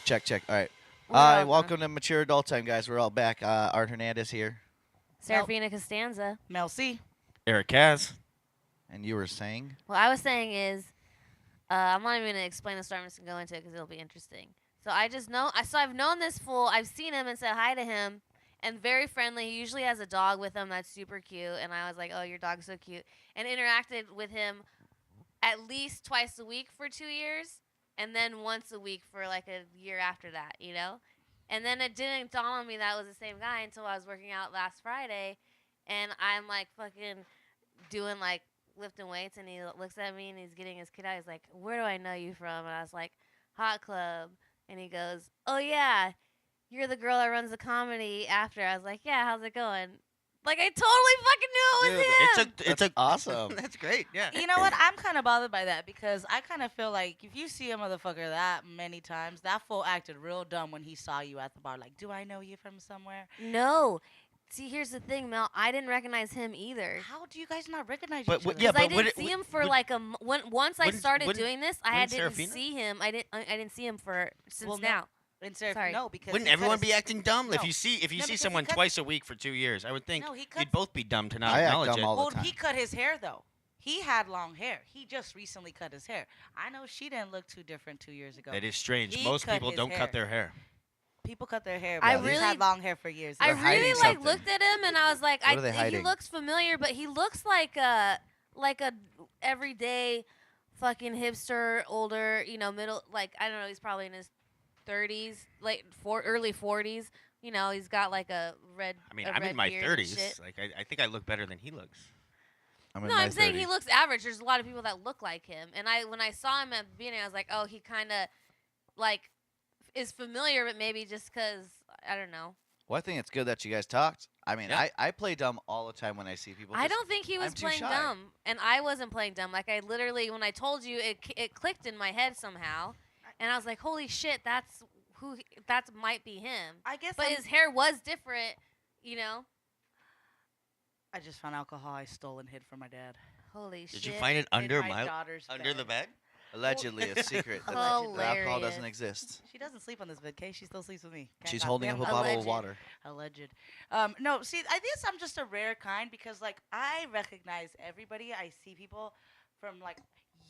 Check, check. All right. We're all Welcome to Mature Adult Time, guys. We're all back. Art Hernandez here. Serafina Costanza. Mel C. Eric Kaz. And you were saying? What I was saying is, I'm not even gonna explain the story. I'm just gonna go into it because it'll be interesting. So I just know. I've known this fool. I've seen him and said hi to him, and very friendly. He usually has a dog with him that's super cute, and I was like, "Oh, your dog's so cute," and interacted with him at least twice a week for 2 years, and then once a week for like a year after that, you know. And then it didn't dawn on me that it was the same guy until I was working out last Friday, and I'm like fucking doing like lifting weights, and he looks at me and he's getting his kid out. He's like, "Where do I know you from?" And I was like, "Hot Club." And he goes, "Oh yeah, you're the girl that runs the comedy after." I was like, "Yeah, how's it going?" Like I totally fucking knew it was him. It's awesome. That's great. Yeah. You know what? I'm kind of bothered by that because I kind of feel like if you see a motherfucker that many times, that fool acted real dumb when he saw you at the bar. Like, do I know you from somewhere? No. See, here's the thing, Mel. I didn't recognize him either. How do you guys not recognize But each what- other? yeah, Because I but didn't see him for like a once I wouldn't- started wouldn't- doing this, I wouldn't didn't Serafina? see him. I didn't see him for since Well, no. now. Sorry. No, because Wouldn't he cut everyone his- be acting dumb if No. you see No, because he someone cut- twice a week for 2 years? I would think No, he cut- you'd both be dumb to not I act acknowledge dumb it. all the Well, time. he cut his hair though. He had long hair. He just recently cut his hair. I know she didn't look too different 2 years ago. That is strange. He Most cut people his don't hair. cut their hair. People cut their hair. I But he's really- had long hair for years. I They're really hiding like something. looked at him and I was like, What are they he hiding? looks familiar, but he looks like a everyday fucking hipster, older, middle. Like I don't know, he's probably in his 30s, early 40s. You know, he's got like a red. I mean, a I'm red in my beard and 30s. shit. Like, I think I look better than he looks. I'm in No, my I'm saying he 30s. looks average. There's a lot of people that look like him, and when I saw him at the beginning, I was like, oh, he kind of like is familiar, but maybe just because I don't know. Well, I think it's good that you guys talked. I mean, Yeah. I play dumb all the time when I see people. I just- don't think he was I'm too playing shy. dumb, and I wasn't playing dumb. Like I literally, when I told you, it clicked in my head somehow, and I was like, holy shit, that might be him. I guess. But his hair was different, you know. I just found alcohol I stole and hid from my dad. Holy shit. Did you find it In under my daughter's under the bed? Allegedly, a secret. that Hilarious. alcohol doesn't exist. She doesn't sleep on this bed, okay? She still sleeps with me. Can't She's talk holding to up a him. bottle of Alleged. water. Alleged. No, see, I guess I'm just a rare kind because, like, I recognize everybody. I see people from, like,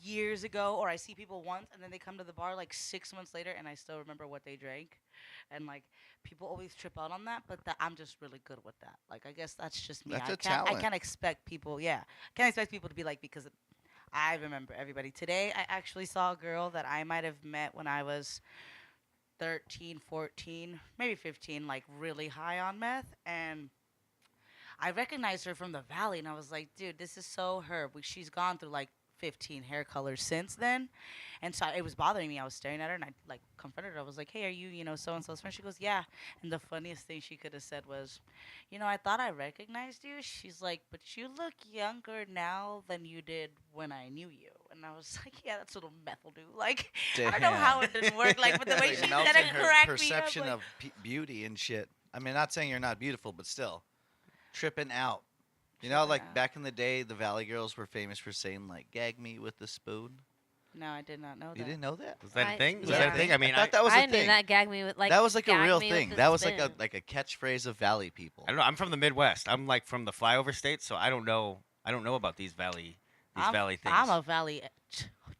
years ago, or I see people once, and then they come to the bar, like, 6 months later, and I still remember what they drank. And, like, people always trip out on that, but I'm just really good with that. Like, I guess that's just me. That's I a can't, talent. I can't expect people, can't expect people to be like, because I remember everybody. Today, I actually saw a girl that I might have met when I was 13, 14, maybe 15, like really high on meth. And I recognized her from the Valley, and I was like, dude, this is so her. She's gone through like 15 hair colors since then. And so it was bothering me. I was staring at her, and I like confronted her. I was like, hey, are you, so-and-so's friend? She goes, yeah. And the funniest thing she could have said was, I thought I recognized you. She's like, but you look younger now than you did when I knew you. And I was like, yeah, that's what a meth will do. Like, I don't know how it didn't work. Like, but the way Like she said melting it her cracked me up. perception Like, of beauty and shit. I mean, not saying you're not beautiful, but still, tripping out. You know, Tripping like out. back in the day, the Valley Girls were famous for saying like, "Gag me with the spoon." no, I did not know that. You didn't know that? Was that I- a thing? Was yeah. that a thing? I mean, thought that was I a knew thing. that gag me with like That was like a gag real me with thing. the That was spoon. like a catchphrase of Valley people. I don't know. I'm from the Midwest. I'm like from the flyover states, so I don't know about these valley things. I'm a Valley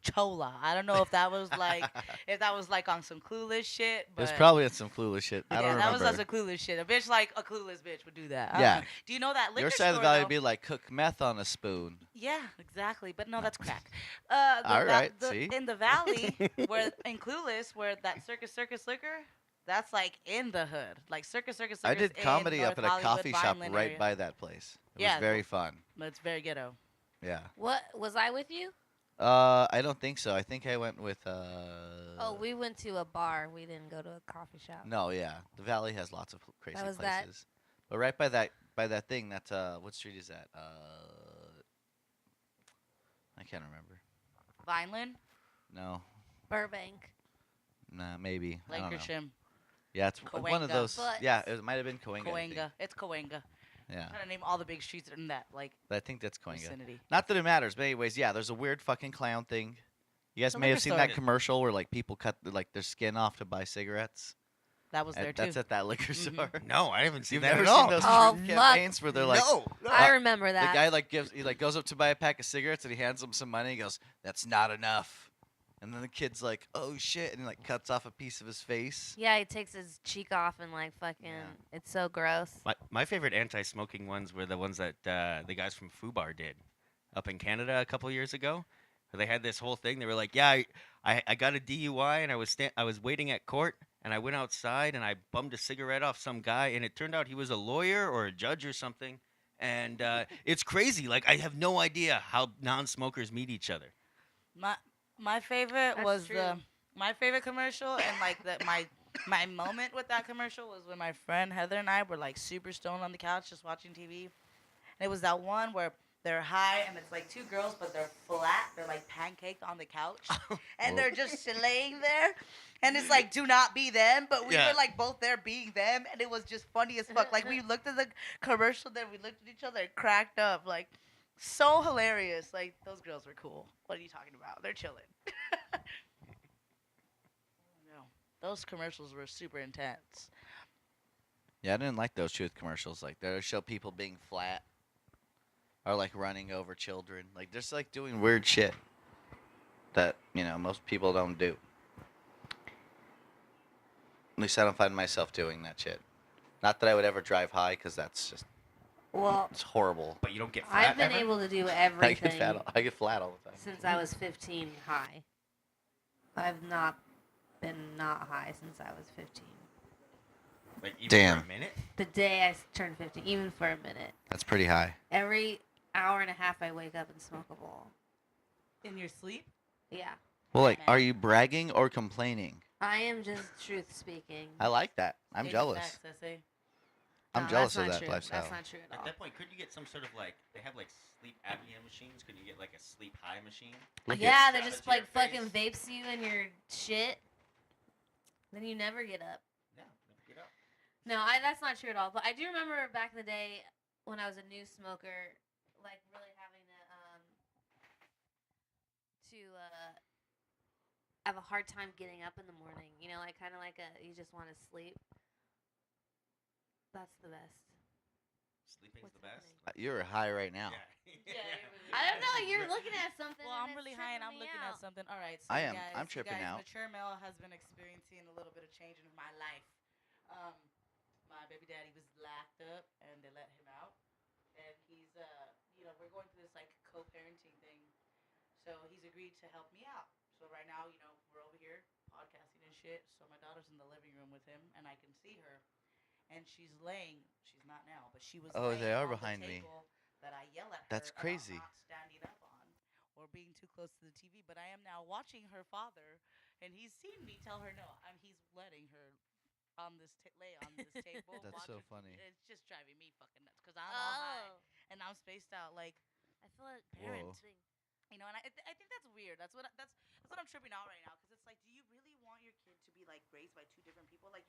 chola. I don't know if that was like on some clueless shit. It But was probably in some clueless shit. I don't that remember. was on some clueless shit. A bitch like a clueless bitch would do that. I don't Yeah. know. Do you know that liquor Your side of the store, valley though? would be like cook meth on a spoon. Yeah, exactly. But no, that's crack. All right, see? In the Valley, where in Clueless, where that circus liquor, that's like in the hood. Like circus. I did in comedy North up at a Hollywood, coffee shop Vineland right area. by that place. It Yeah, was very fun. But it's very ghetto. Yeah. What was I with you? I don't think so. I think I went with. Oh, we went to a bar. We didn't go to a coffee shop. No, yeah. The Valley has lots of crazy was places. that. But right by that thing, that's what street is that? I can't remember. Vineland, No, Burbank. nah, maybe. I don't know. Lancashire, Yeah, it's one of Cahuenga. those. But- Yeah, it might have been Coenga. I think. Cahuenga. It's Cahuenga. Yeah, I'm trying to name all the big streets that are in that like I think that's Coenga. vicinity. Not that it matters, but anyways, yeah. There's a weird fucking clown thing You guys The may have liquor seen store. that commercial where like people cut like their skin off to buy cigarettes. That was there too. That's at that liquor Mhm. store. No, I haven't seen You've that never at seen all. those Oh, truth fuck. campaigns where they're like, no. I remember that. the guy like goes up to buy a pack of cigarettes and he hands him some money. He goes, "That's not enough." And then the kid's like, "Oh shit!" and he like cuts off a piece of his face. Yeah, he takes his cheek off and like fucking. Yeah. It's so gross. My favorite anti-smoking ones were the ones that the guys from Fubar did up in Canada a couple years ago. They had this whole thing. They were like, "Yeah, I got a DUI and I was waiting at court and I went outside and I bummed a cigarette off some guy and it turned out he was a lawyer or a judge or something. And it's crazy. Like I have no idea how non-smokers meet each other." My favorite That's was true. my favorite commercial, and like my moment with that commercial was when my friend Heather and I were like super stoned on the couch just watching TV, and it was that one where they're high and it's like two girls but they're flat, they're like pancaked on the couch, and they're just laying there, and it's like do not be them, but we Yeah. were like both there being them, and it was just funny as fuck. Like we looked at the commercial, then we looked at each other and cracked up like. So hilarious. Like, those girls were cool. What are you talking about? They're chilling. No. Those commercials were super intense. Yeah, I didn't like those truth commercials. Like they show people being flat or like running over children. Like just like doing weird shit that most people don't do. At least I don't find myself doing that shit. Not that I would ever drive high, because that's just Well, it's horrible. But you don't get flat I've been ever? able to do I everything I get flat all the time. since I was 15 high. I've not been not high since I was 15. Like even Damn. for a minute? The day I turned 15, even for a minute. That's pretty high. Every hour and a half I wake up and smoke a bowl. In your sleep? Yeah. Well, like, Man. are you bragging or complaining? I am just truth speaking. I like that. I'm Take jealous. it back, Sissy. I'm No, jealous that's of not that true. lifestyle. That's not true at At all. that point, could you get some sort of like they have like sleep apnea machines? Could you get like a sleep high machine? Look Yeah, at- they Shove just it to your like fucking face. vapes you in your shit. Then you never get up. Yeah, get up. No, that's not true at all. But I do remember back in the day when I was a new smoker, like really having to have a hard time getting up in the morning. You know, like kind of like you just want to sleep. That's the best. Sleeping's What's the best. happening? You're high right now. I don't know. You're looking at something. Well, and I'm it's really high and I'm tripping me looking out. at something. All right, so I am. Guys, I'm tripping guys, out. Mature Mel has been experiencing a little bit of change in my life. My baby daddy was locked up and they let him out, and he's we're going through this like co-parenting thing. So he's agreed to help me out. So right now, we're over here podcasting and shit. So my daughter's in the living room with him, and I can see her, and she's laying. She's not now, but she was. Oh, laying they are on the behind me. table That I yell at her. That's about crazy. Not standing up on or being too close to the TV. But I am now watching her father, and he's seen me tell her no. He's letting her on this lay on this table. That's watch so her funny. It's just driving me fucking nuts because I'm all high Oh, and I'm spaced out like. I feel like Whoa. parenting. And I think that's weird. That's what I'm tripping out right now. Because it's like, do you really want your kid to be like raised by two different people? Like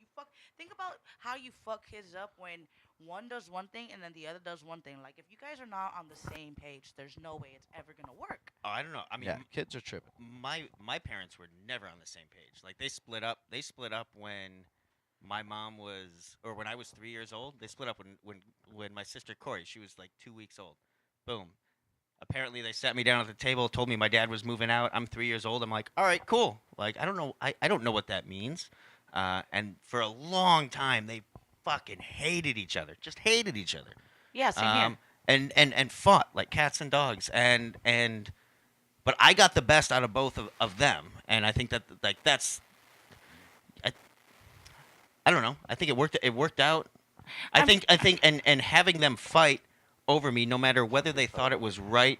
think about how you fuck kids up when one does one thing and then the other does one thing. Like if you guys are not on the same page, there's no way it's ever gonna work. Oh, I don't know. I mean, Yeah, kids are tripping. my parents were never on the same page. Like they split up. They split up when my mom was, or when I was 3 years old. They split up when my sister Corey, she was like 2 weeks old. Boom. Apparently they sat me down at the table, told me my dad was moving out. I'm 3 years old. I'm like, all right, cool. Like I don't know. I don't know what that means. And for a long time they fucking hated each other. Just hated each other. Yeah, same here. And fought like cats and dogs but I got the best out of both of them, and I think that like that's I don't know. I think it worked out. I think and having them fight over me, no matter whether they thought it was right,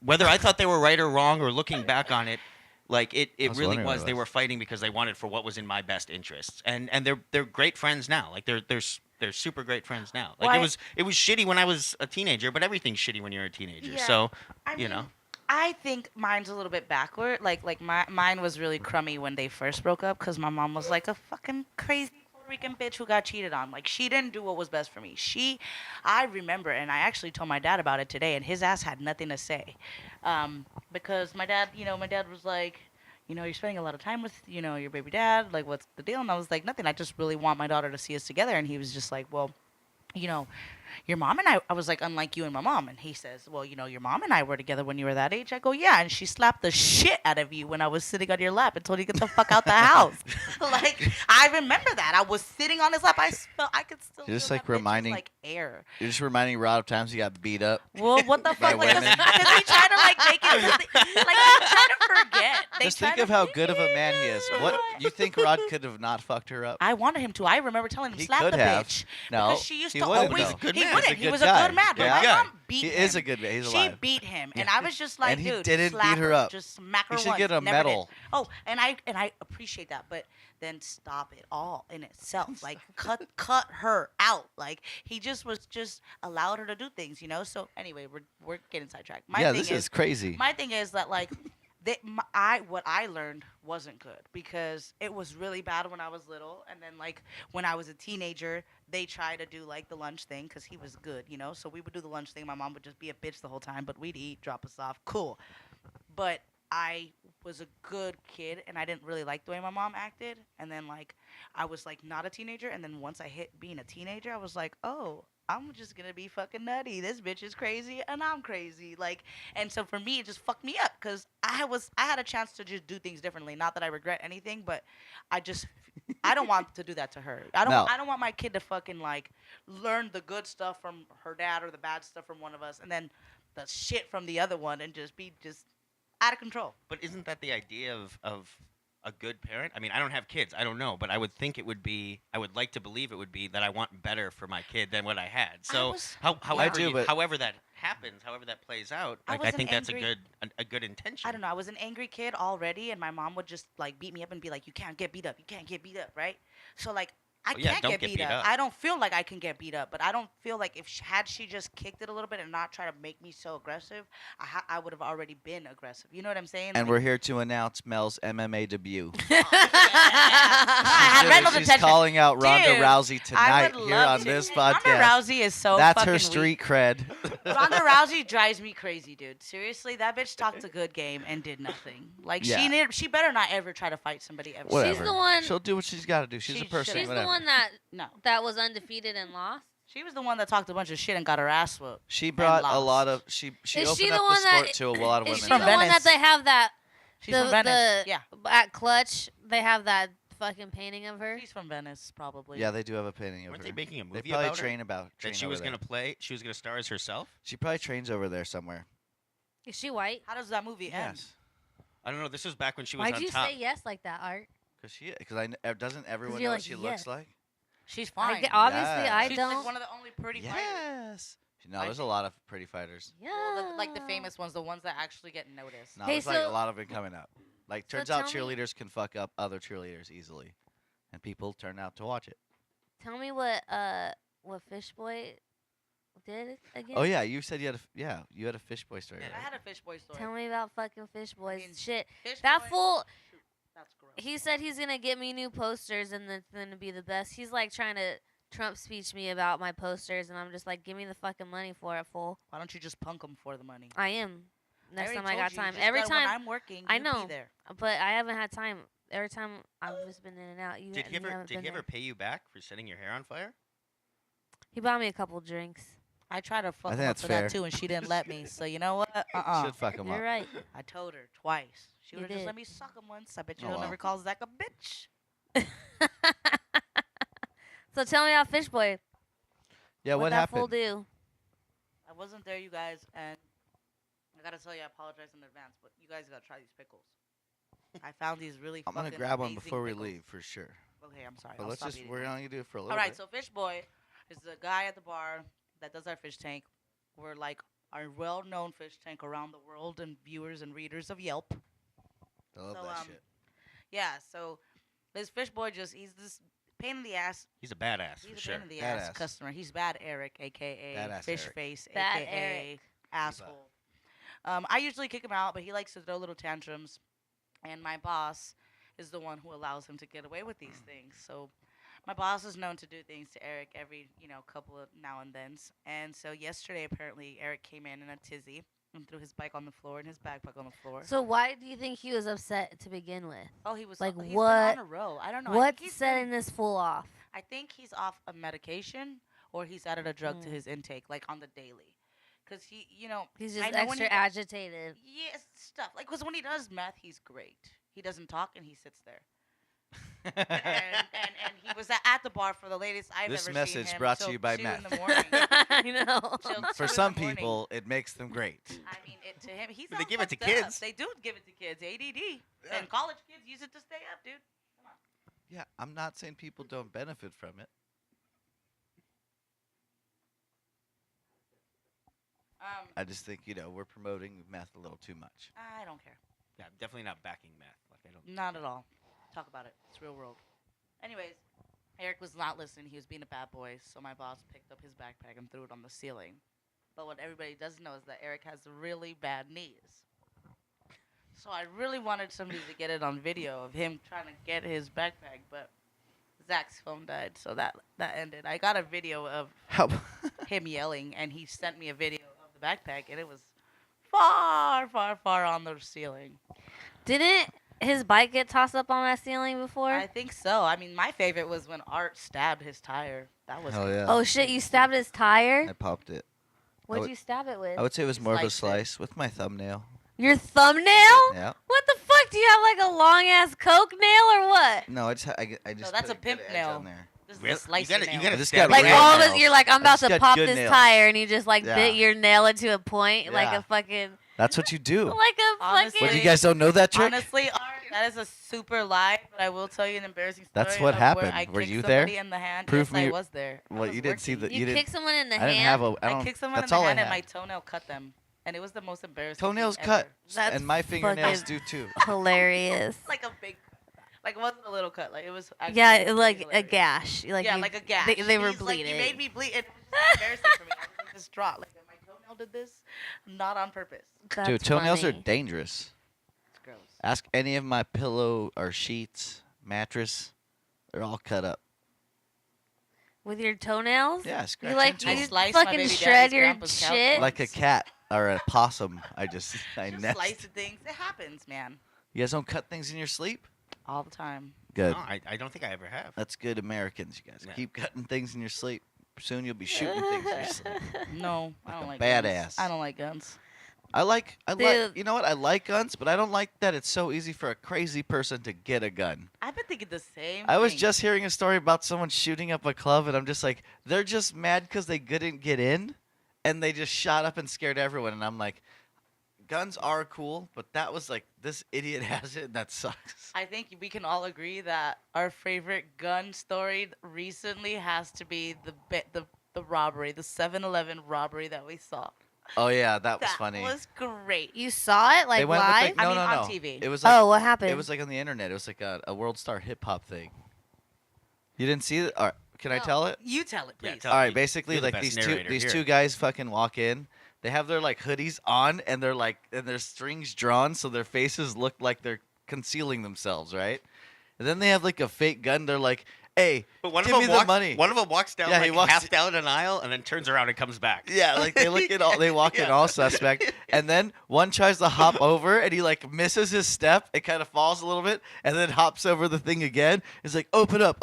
whether I thought they were right or wrong, or looking back on it, like it was really wondering what was. it They was. were fighting because they wanted for what was in my best interests, and they're great friends now. Like they're super great friends now. Like Well, it was shitty when I was a teenager, but everything's shitty when you're a teenager. Yeah. So I you know. I think mine's a little bit backward. Like mine was really crummy when they first broke up because my mom was like a fucking crazy Puerto Rican bitch who got cheated on. Like she didn't do what was best for me. I remember, and I actually told my dad about it today, and his ass had nothing to say, because my dad was like, you're spending a lot of time with, your baby dad. Like, what's the deal? And I was like, nothing. I just really want my daughter to see us together. And he was just like, well, you know, your mom and I was like, unlike you and my mom. And he says, well, your mom and I were together when you were that age. I go, yeah. And she slapped the shit out of you when I was sitting on your lap and told you to get the fuck out the house. Like, I remember that. I was sitting on his lap. I could still You're just feel like that bitch's, reminding- like air. You're just reminding Rod of times he got beat up. Well, what the By fuck? Like, women. because he tried to like make it, like they try to forget. They Just try think to of how good of a man he is. What you think Rod could have not fucked her up? I wanted him to. I remember telling him, He slap could the have. bitch. No, Because she used he to wouldn't, always. though. He's a good He man. wouldn't. He's a He good was guy. a good man. But Yeah. my mom beat He him. is a good man. He's She alive. beat him, and Yeah. I was just like, And he dude, didn't slap beat her up. Just smack her He should once. get a Never did. medal. Oh, and I appreciate that, but then stop it all in itself. Like cut her out. Like he just allowed her to do things, So anyway, we're getting sidetracked. Yeah, this is crazy. My thing is that like what I learned wasn't good because it was really bad when I was little, and then like when I was a teenager, they tried to do like the lunch thing because he was good, So we would do the lunch thing. My mom would just be a bitch the whole time, but we'd eat, drop us off, cool. But I was a good kid, and I didn't really like the way my mom acted. And then like I was like not a teenager, and then once I hit being a teenager, I was like, oh, I'm just gonna be fucking nutty. This bitch is crazy, and I'm crazy. Like, and so for me, it just fucked me up because I had a chance to just do things differently. Not that I regret anything, but I don't want to do that to her. I don't want my kid to fucking like learn the good stuff from her dad or the bad stuff from one of us, and then the shit from the other one, and just be out of control. But isn't that the idea of a good parent? I mean, I don't have kids. I don't know, but I would think it would be. I would like to believe it would be that I want better for my kid than what I had. So however that happens, however that plays out, I like was I an think that's angry- a good intention. I don't know. I was an angry kid already, and my mom would just like beat me up and be like, "You can't get beat up. You can't get beat up." Right? So like, I Oh, yeah, can't don't get get beat beat up. up. I don't feel like I can get beat up, but I don't feel like had she just kicked it a little bit and not try to make me so aggressive, I would have already been aggressive. You know what I'm saying? And Like, we're here to announce Mel's MMA debut. I had Randall's She's attention. calling out Ronda Dude, Rousey I tonight would here love on to. this Ronda podcast. Rousey is so That's fucking her weak. street cred. Ronda Rousey drives me crazy, dude. Seriously, that bitch talked a good game and did nothing. Like Yeah. she better not ever try to fight somebody ever. Whatever. the one- She'll do what she's got to do. She's a She person. should. She's whatever. the one that No, was undefeated and lost. she was the one that talked a bunch of shit and got her ass whooped. She brought a lost. lot of she Is opened she the up one the sport that- to a lot of Is women. she from the one Venice. that they have that She's from Venice. Yeah, at Clutch? They have that fucking painting of her. she's from Venice, probably. Yeah, they do have a painting of Weren't her. they making a They movie probably about train her? about train That she over was there. gonna play. She was gonna star as herself. She probably trains over there somewhere. Is she white? How does that movie end? Yes, I don't know. This was back when she was Why'd on you top. say yes like that, Art? because doesn't everyone you're know like, what she yes. looks like? She's I fine. get- obviously, Yes. I she's don't. like one of the only pretty fighters. Yes. No, I there's a think- lot of pretty fighters. Yeah. Well, like the famous ones, the ones that actually get noticed. No, Hey, there's like a so- lot of it coming up. Like So turns out tell me- cheerleaders can fuck up other cheerleaders easily, and people turn out to watch it. Tell me what Fish Boy did again. Oh yeah, you said you had a fish boy story. I right? had a fish boy story. Tell me about fucking Fish Boys. mean, Shit. Fish That boy- fool. That's gross. He said he's gonna get me new posters and it's gonna be the best. He's like trying to Trump speech me about my posters, and I'm just like, give me the fucking money for it, fool. Why don't you just punk them for the money? I am. Next already time I told got you, time. just Every that when time, I'm working, I you know. Be there. but I haven't had time. Every time I've just been in and out. Did he ever haven't been there. pay you back for setting your hair on fire? He bought me a couple drinks. I tried to fuck think her up that's for fair. that too, and she didn't let me. So you know what? Should fuck him You're up. right. I told her twice. She You would have just did. let me suck him once. I bet you Oh, don't well. ever call Zach a bitch. So tell me about Fish Boy. Yeah, what that fool happened? do? I wasn't there, you guys, and I gotta tell you, I apologize in advance, but you guys gotta try these pickles. I found these really. I'm gonna fucking grab one amazing before we pickles. leave for sure. Okay, I'm sorry. But I'll let's stop just eating we're now. gonna do it for a little All right, bit. so Fish Boy is the guy at the bar that does our fish tank. We're like our well-known fish tank around the world, and viewers and readers of Yelp. I love so, that shit. Yeah, so this Fish Boy he's this pain in the ass. He's a badass He's for a sure. pain in the ass Badass. customer. He's Bad Eric, aka Badass Fish Eric. Face, Bad aka Eric. asshole. I usually kick him out, but he likes to throw little tantrums, and my boss is the one who allows him to get away with these things. So my boss is known to do things to Eric every couple of now and thens. And so yesterday, apparently, Eric came in a tizzy, and threw his bike on the floor and his backpack on the floor. So why do you think he was upset to begin with? Oh, he was like, he's what- been on a roll. I don't know. I think What's he's setting this fool off? I think he's off a medication or he's added a drug to Mm. his intake, like on the daily. Cause he, you know, He's I just know when extra he- agitated. yes, stuff. Like, cause when he does meth, he's great. He doesn't talk and he sits there. And he was at the bar for the latest I've This ever message seen him brought to till you by 2 meth. in the morning. I know. Till For 2 in some the morning. people, it makes them great. I mean, to him, he's They all give it to fucked up. kids. They do give it to kids. ADD. Yeah. And college kids use it to stay up, dude. Yeah, I'm not saying people don't benefit from it. I just think, we're promoting meth a little too much. I don't care. Yeah, I'm definitely not backing meth. Like I don't. Not at all. Talk about it. It's real world. Anyways, Eric was not listening. He was being a bad boy. So my boss picked up his backpack and threw it on the ceiling. But what everybody doesn't know is that Eric has really bad knees. So I really wanted somebody to get it on video of him trying to get his backpack, but Zach's phone died, so that ended. I got a video of How? him yelling, and he sent me a video of the backpack, and it was far, far, far on the ceiling. Didn't his bike get tossed up on that ceiling before? I think so. I mean, my favorite was when Art stabbed his tire. That was Hell yeah. Oh shit! You stabbed his tire. I popped it. What'd would- you stab it with? I would say it was more of a Sliced it. slice with my thumbnail. Your thumbnail? Yeah. What the fuck? Do you have like a long ass coke nail or what? No, I just that's put a pimp good edge nail. on there. This is Really? a slicer You gotta nail. just stab got it Like real all of nails. us, you're like, I'm I about just to got pop good this nails. tire, and you just like Yeah. bit your nail into a point, like Yeah. a fucking, That's what you do. like a Honestly- What, fucking. you guys don't know that trick? Honestly, Art, that is a super lie, but I will tell you an embarrassing story. That's what of happened. Where I Were kicked you there? somebody in the hand. Prove yes, me- I was there. I Well, was you didn't see working. the. you You didn't. kicked someone in the I hand. didn't have a. I I don't. kicked someone in That's the all I hand and my had. toenail cut them, and it was the most embarrassing. thing Toenails ever. cut, That's and my fingernails fucking- do too. Hilarious. Like a big, like it wasn't a little cut. Like it was. Actually Yeah, really like a hilarious. gash. Like yeah, you- like a gash. They were He's like, bleeding. you made me bleed. It was just embarrassing for me. I was like distraught. Like my toenail did this, not on purpose. That's Dude, toenails are funny. dangerous. It's gross. Ask any of my pillow or sheets, mattress. They're all cut up. With your toenails? Yeah, scratch You like into I them. you sliced my fucking baby shred daddy's your grandpa's couch shit. Like a cat or a possum. I just Just nest. slice things. It happens, man. You guys don't cut things in your sleep? All the time. Good. No, I don't think I ever have. That's good Americans, you guys. Yeah. Keep cutting things in your sleep. Soon you'll be shooting things in your sleep. No, I don't a like badass. guns. I don't like guns. I like, Dude. you know what? I like guns, but I don't like that it's so easy for a crazy person to get a gun. I've been thinking the same. I was thing. just hearing a story about someone shooting up a club, and I'm just like, they're just mad because they couldn't get in, and they just shot up and scared everyone. And I'm like, guns are cool, but that was like, this idiot has it, and that sucks. I think we can all agree that our favorite gun story recently has to be the robbery, the 7-Eleven robbery that we saw. Oh yeah, that was That funny. was great. You saw it like they went live? with the, no, I mean, no, on no. TV. It was like, Oh, what happened? it was like on the internet. It was like a World Star hip hop thing. You didn't see it? All right, can I No, tell it? You tell it, Yeah, please. tell All me. right, basically You're the like best these narrator here. two guys fucking walk in. They have their like hoodies on and they're like and their strings drawn so their faces look like they're concealing themselves, right? And then they have like a fake gun. They're like, "Hey, But one give of me them the walks, money." One of them walks down Yeah, he like walks- half down an aisle and then turns around and comes back. Yeah, like they look at all they walk in Yeah. all suspect. And then one tries to hop over and he like misses his step. It kind of falls a little bit and then hops over the thing again. It's like, open up.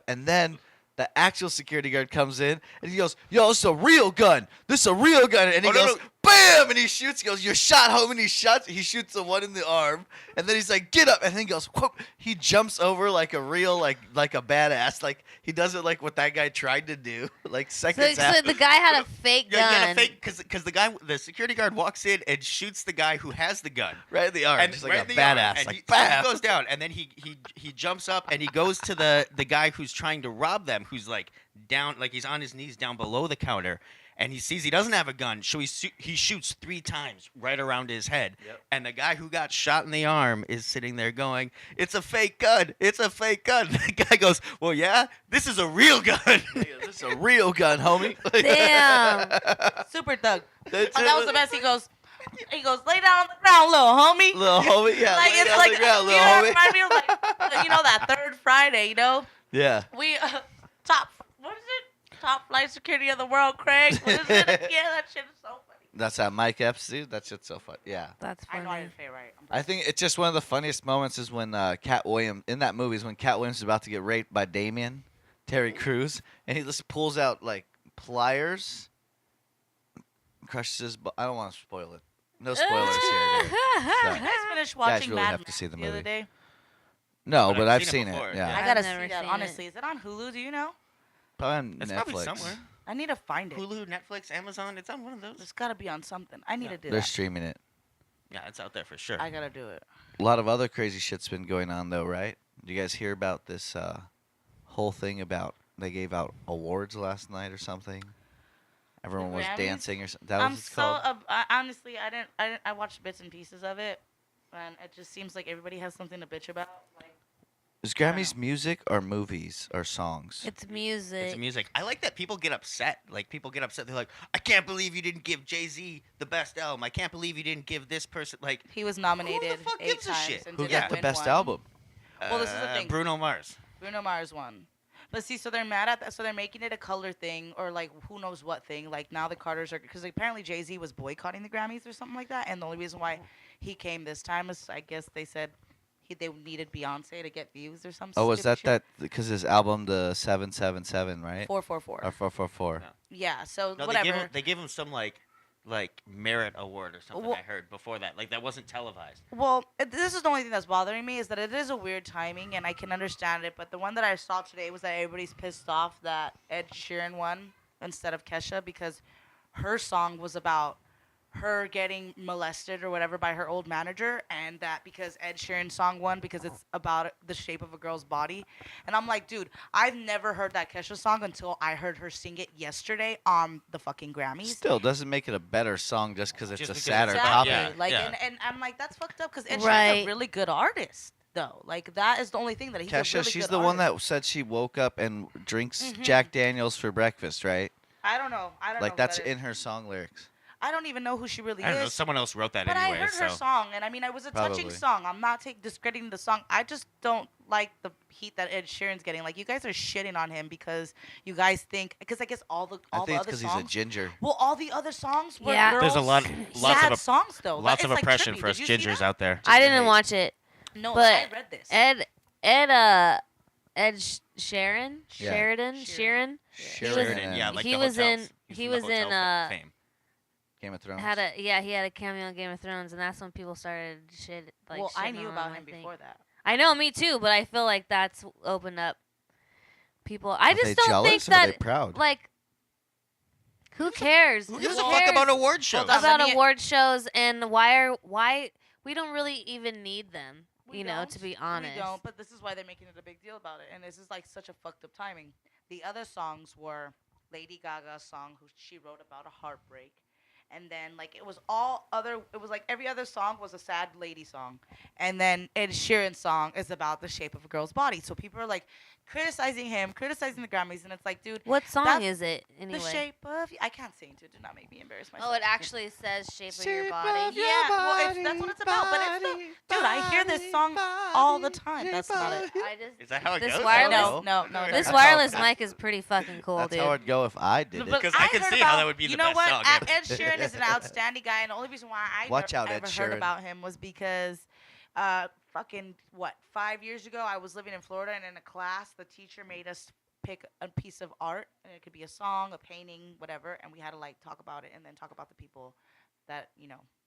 And then the actual security guard comes in and he goes, "Yo, this is a real gun. This is a real gun." And he Oh, no, goes, no. "Bam!" And he shoots. He goes, "You're shot, home." And he shoots the one in the arm. And then he's like, "Get up." And then he goes, whoop. He jumps over like a real, like a badass. Like he does it like what that guy tried to do. Like so, seconds so after. the guy had a fake gun. Yeah, fake because the security guard walks in and shoots the guy who has the gun. Right in the arm. And Just like right a in the arm, badass. and Like, he, so bam. he goes down, and then he jumps up and he goes to the guy who's trying to rob them, who's like down, like he's on his knees down below the counter, and he sees he doesn't have a gun, so he shoots 3 times right around his head. Yep. And the guy who got shot in the arm is sitting there going, "It's a fake gun. It's a fake gun." The guy goes, "Well, yeah, this is a real gun." This is a real gun, homie. Damn. Super thug. That's Oh, it. that was the best. He goes, lay down on the ground, little homie. Little homie, yeah. Like lay it's down like the ground, you little know, it homie. remind me of like that third Friday. You know, Yeah. we what is it? Top flight security of the world, Craig. What is it? Yeah, that shit is so funny. That's that Mike Epps, dude. That shit's so fun. Yeah. That's I know I funny. didn't say it right. I think it's just one of the funniest moments is when Cat Williams in that movie is when Cat Williams is about to get raped by Damien, Terry Crews, and he just pulls out like pliers, crushes his. I don't want to spoil it. No spoilers here. Dude. You guys finished watching really Mad have to Men see the the other movie. day? No, But but I've I've seen seen it it. before, Yeah. yeah. I I've gotta never see that. seen it. Honestly, is it on Hulu? Do you know? Probably on It's Netflix. probably somewhere. I need to find it. Hulu, Netflix, Amazon. It's on one of those. It's gotta be on something. I need Yeah. to do They're that. streaming it. Yeah, it's out there for sure. I gotta do it. A lot of other crazy shit's been going on though, right? Did you guys hear about this whole thing about they gave out awards last night or something? Everyone was Grammys? dancing or something. That was I'm what it's so called. honestly, I watched bits and pieces of it, and it just seems like everybody has something to bitch about. Like, Is I don't Grammys know. music or movies or songs? It's music. It's music. I like that people get upset. Like people get upset. They're like, I can't believe you didn't give Jay-Z the best album. I can't believe you didn't give this person like he was nominated fuck 8 gives a times shit? and Who didn't got the win best one. album? Well, this is the thing. Bruno Mars. Bruno Mars won. But see, so they're mad at that. So they're making it a color thing or like who knows what thing. Like now the Carters are because apparently Jay-Z was boycotting the Grammys or something like that. And the only reason why he came this time is I guess they said they needed Beyonce to get views or something. Oh, was that because his album the 777, right? 444. Or 444. Yeah. So No, whatever. they give him some like merit award or something. Well- I heard before that. Like that wasn't televised. Well, this is the only thing that's bothering me is that it is a weird timing, and I can understand it. But the one that I saw today was that everybody's pissed off that Ed Sheeran won instead of Kesha because her song was about her getting molested or whatever by her old manager, and that because Ed Sheeran's song won because it's about the shape of a girl's body. And I'm like, dude, I've never heard that Kesha song until I heard her sing it yesterday on the fucking Grammys. Still doesn't make it a better song just because it's Just a because sadder it's topic. Yeah, Like, yeah. And I'm like, that's fucked up because Ed Sheeran's Right. a really good artist, though. Like, that is the only thing that he's a Kesha, really she's good the one artist. that said she woke up and drinks Mhm. Jack Daniels for breakfast, right? I don't know. I don't know. Like who that's that is. in her song lyrics. I don't even know who she really I don't know. is. Someone else wrote that But anyway. I heard her so song, and I mean, it was a touching Probably. song. I'm not discrediting the song. I just don't like the heat that Ed Sheeran's getting. Like, you guys are shitting on him because you guys think, because I guess all the I think it's other because he's a songs. ginger. Well, all the other songs were Yeah. girls. There's a lot, lots sad of songs though. lots It's of like oppression trippy. for us Did you see gingers that? out there. I Ginger didn't hate. watch it. No, But I read this. Ed Sharon, Yeah. Sheridan, Sheeran. Sheeran. Sheridan, yeah, like he the was in- hotels. He's he from the was in, hotel fame. Game of Thrones. He had a cameo in Game of Thrones, and that's when people started shit. Like, well, I shitting knew on about I him think. before that. I know, me too, but I feel like that's opened up people. I Are they just don't jealous think or are they that, proud? like, who cares? Who gives a Who fuck cares about award shows? Hold on, let about me- award shows, and why we don't really even need them, We you know, don't. to be honest. We don't, but this is why they're making it a big deal about it. And this is like such a fucked up timing. The other songs were Lady Gaga's song, who she wrote about a heartbreak. And then like it was like every other song was a sad lady song. And then Ed Sheeran's song is about the shape of a girl's body. So people are like criticizing him, criticizing the Grammys, and it's like, dude, What song That's is it anyway? the shape of you. I can't sing to. Do not make me embarrass myself. Oh, it actually says shape of your Shape body. of your Yeah, well, that's what it's about. But it's body, dude, I hear this song all the time. shape That's not it. of- I just Is that how it This goes? wireless- No. this That's how- wireless mic is pretty fucking cool, That's dude. how it'd go if I did it. But Because I can heard see how that about- would be the you know best what? song Ed ever. Sheeran is an outstanding guy, and the only reason why I Watch out, Ed ever Sheeran. heard about him was because, fucking 5 years ago, I was living in Florida, and in a class, the teacher made us pick a piece of art, and it could be a song, a painting, whatever, and we had to like talk about it and then talk about the people that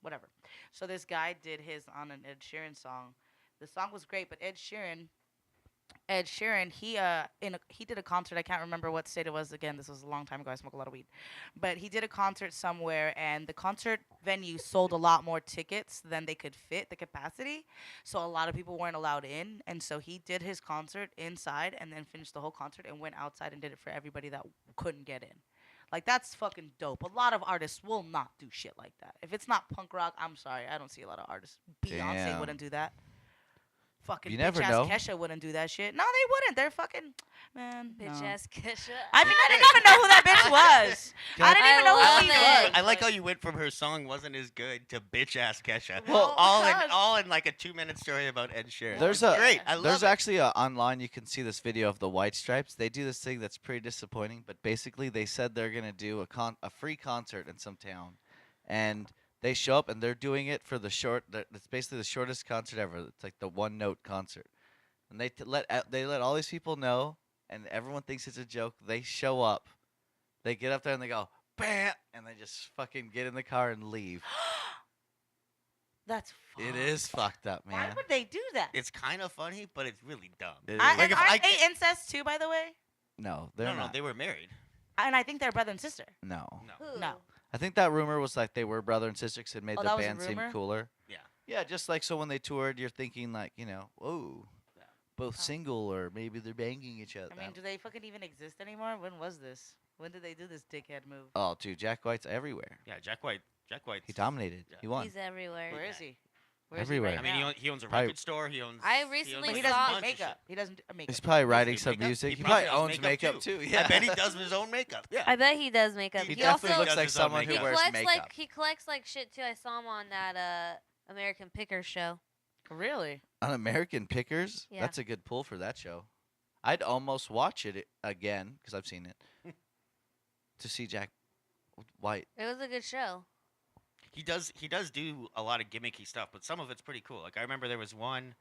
whatever. So this guy did his on an Ed Sheeran song. The song was great, but Ed Sheeran, he did a concert. I can't remember what state it was. Again, this was a long time ago. I smoke a lot of weed, but he did a concert somewhere, and the concert venue sold a lot more tickets than they could fit the capacity. So a lot of people weren't allowed in, and so he did his concert inside, and then finished the whole concert and went outside and did it for everybody that couldn't get in. Like, that's fucking dope. A lot of artists will not do shit like that. If it's not punk rock, I'm sorry. I don't see a lot of artists. Beyonce Damn. wouldn't do that. Fucking You never bitch-ass know. Kesha wouldn't do that shit. No, they wouldn't. They're fucking... Man, Bitch no. ass Kesha. I mean, I didn't even know who that bitch was. I didn't even know love who she it. was. I like how you went from her song wasn't as good to bitch ass Kesha. Well, because- all in like a 2-minute story about Ed Sheeran. There's It's a great. I love there's it. actually online you can see this video of the White Stripes. They do this thing that's pretty disappointing, but basically they said they're gonna do a free concert in some town, and they show up and they're doing it for the short. It's basically the shortest concert ever. It's like the one note concert, and they let all these people know, and everyone thinks it's a joke. They show up, they get up there and they go bam, and they just fucking get in the car and leave. That's It is fucked up, Why man. would they do that? It's kind of funny, but it's really dumb. It I, is. Like, and if aren't I- they incest too, by the way? No, they're No, not. they were married. And I think they're brother and sister. No. No. Who? No. I think that rumor was like they were brother and sister 'cause it made Oh, the that was a band seem rumor? cooler. Yeah. Yeah, just like so when they toured, you're thinking like, whoa, Yeah. both Oh. single or maybe they're banging each other. I mean, do they fucking even exist anymore? When was this? When did they do this dickhead move? Oh, dude, Jack White's everywhere. Yeah, Jack White. He dominated. Yeah. He won. He's everywhere. Where is he? Where is Everywhere. He I right mean, now? he owns a Probably- record store. He owns. I he owns, recently But he like, a doesn't saw- do bunch of makeup. shit. He doesn't do makeup. He's probably Does writing he some makeup? music. He He probably does owns makeup too. Yeah. I bet he does his own makeup. Yeah. I bet he does makeup. He He definitely also looks does like his own someone who he makeup. wears collects makeup. like he collects like shit too. I saw him on that American Pickers show. Really? On American Pickers, Yeah. that's a good pull for that show. I'd almost watch it again because I've seen it to see Jack White. It was a good show. He does do a lot of gimmicky stuff, but some of it's pretty cool. Like I remember there was one,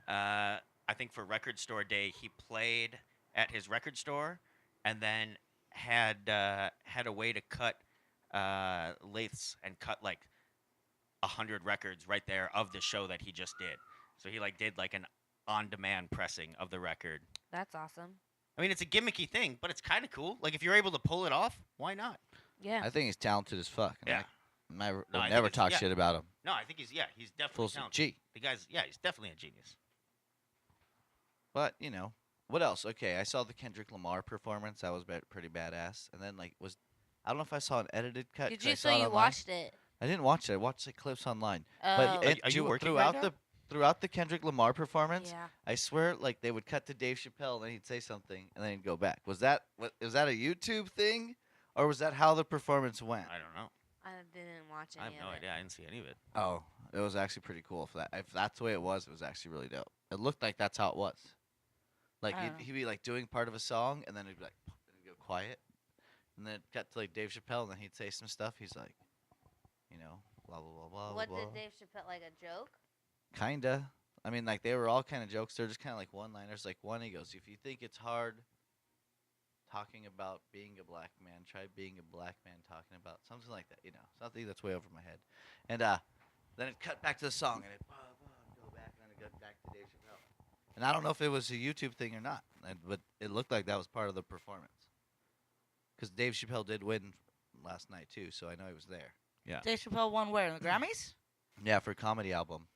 I think for Record Store Day, he played at his record store, and then had a way to cut lathes and cut like 100 records right there of the show that he just did. So he like did like an on-demand pressing of the record. That's awesome. I mean, it's a gimmicky thing, but it's kind of cool. Like if you're able to pull it off, why not? Yeah. I think he's talented as fuck. and Yeah. I I would think never it's- talk yeah. shit about him. No, I think he's definitely Full talented. G. The guy's he's definitely a genius. But what else? Okay, I saw the Kendrick Lamar performance. That was pretty badass. And then I don't know if I saw an edited cut. Did 'cause you I saw say it you online. watched it? I didn't watch it. I watched the clips online. Oh. But Are you working throughout right now? throughout the Kendrick Lamar performance, yeah. I swear, like they would cut to Dave Chappelle, and then he'd say something, and then he'd go back. Was that a YouTube thing, or was that how the performance went? I don't know. I didn't watch I any have no of it. idea. I didn't see any of it. Oh, it was actually pretty cool. If that's the way it was actually really dope. It looked like that's how it was. Like I don't know. he'd be like doing part of a song, and then it'd be like, and it'd go quiet, and then it cut to like Dave Chappelle, and then he'd say some stuff. He's like, blah blah blah blah. What blah. did Dave Chappelle like a joke? Kinda. I mean, like they were all kind of jokes. They're just kind of like one-liners. Like one, he goes, "If you think it's hard talking about being a black man, try being a black man talking about something like that." Something that's way over my head. And then it cut back to the song, and it go back, and then it got back to Dave Chappelle. And I don't know if it was a YouTube thing or not, but it looked like that was part of the performance. Because Dave Chappelle did win last night too, so I know he was there. Dave Chappelle won where? In the Grammys? Yeah, for comedy album.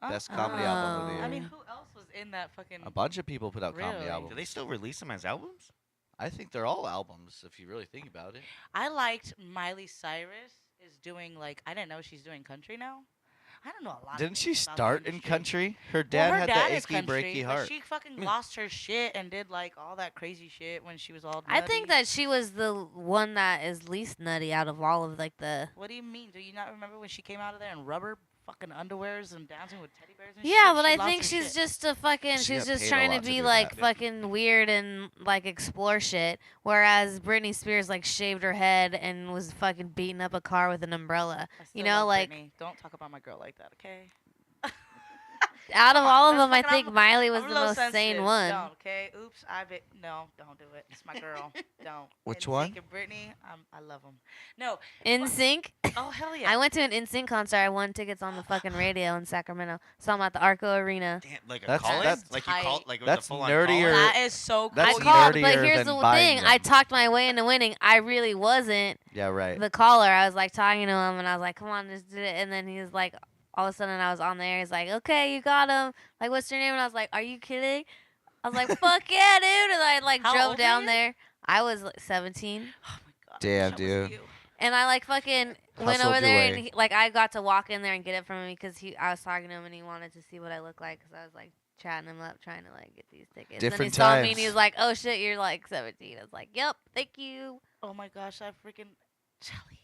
Oh. Best comedy album of the Oh. year. I mean, who else was in that fucking? A bunch of people put out comedy Really? albums. Do they still release them as albums? I think they're all albums if you really think about it. I liked Miley Cyrus is doing like I didn't know she's doing country now. I don't know a lot. Didn't of she things about the start in industry. country? Her Well, dad her had dad the is achy country, breaky but heart. she fucking Yeah. lost her shit and did like all that crazy shit when she was all. I think nutty. that she was the one that is least nutty out of all of like the. What do you mean? Do you not remember when she came out of there in rubber fucking underwears and dancing with teddy bears and shit? Yeah, but She I lost think her she's shit. just a fucking. She She's got just paid a trying to lot to be do like that. fucking weird and like explore shit. Whereas Britney Spears like shaved her head and was fucking beating up a car with an umbrella. I You still know, love like Britney. Don't talk about my girl like that, okay? out of Come on, all of that's them, I fucking- think Miley was I'm the a little most sane sensitive. one. Don't, okay? Oops, no, don't do it. It's my girl. Don't. Which NSYNC one? and Britney, I love them. No. In What? Sync. Oh hell yeah. I went to an NSYNC concert. I won tickets on the fucking radio in Sacramento. Saw them at the Arco Arena. Damn, like a That's- call-in? that's Like you tight. called, like it was That's a full-on nerdier. call-in? That is so cool. That's I called, nerdier but here's than the buying thing. I them. talked my way into winning. I really wasn't Yeah, right. the caller. I was like talking to him, and I was like, "Come on, just do it." And then he was like, all of a sudden, I was on there. He's like, "Okay, you got him. Like, what's your name?" And I was like, "Are you kidding?" I was like, "Fuck yeah, dude!" And I like How drove old were down you? there. I was like 17. Oh my god. Damn, that was dude. you. And I like fucking went Hustled over your there, way. and like I got to walk in there and get it from him because I was talking to him and he wanted to see what I look like because I was like chatting him up, trying to like get these tickets. Different and he saw me and he times. was like, "Oh shit, you're like 17." I was like, "Yep, thank you." Oh my gosh, I freaking Shelly.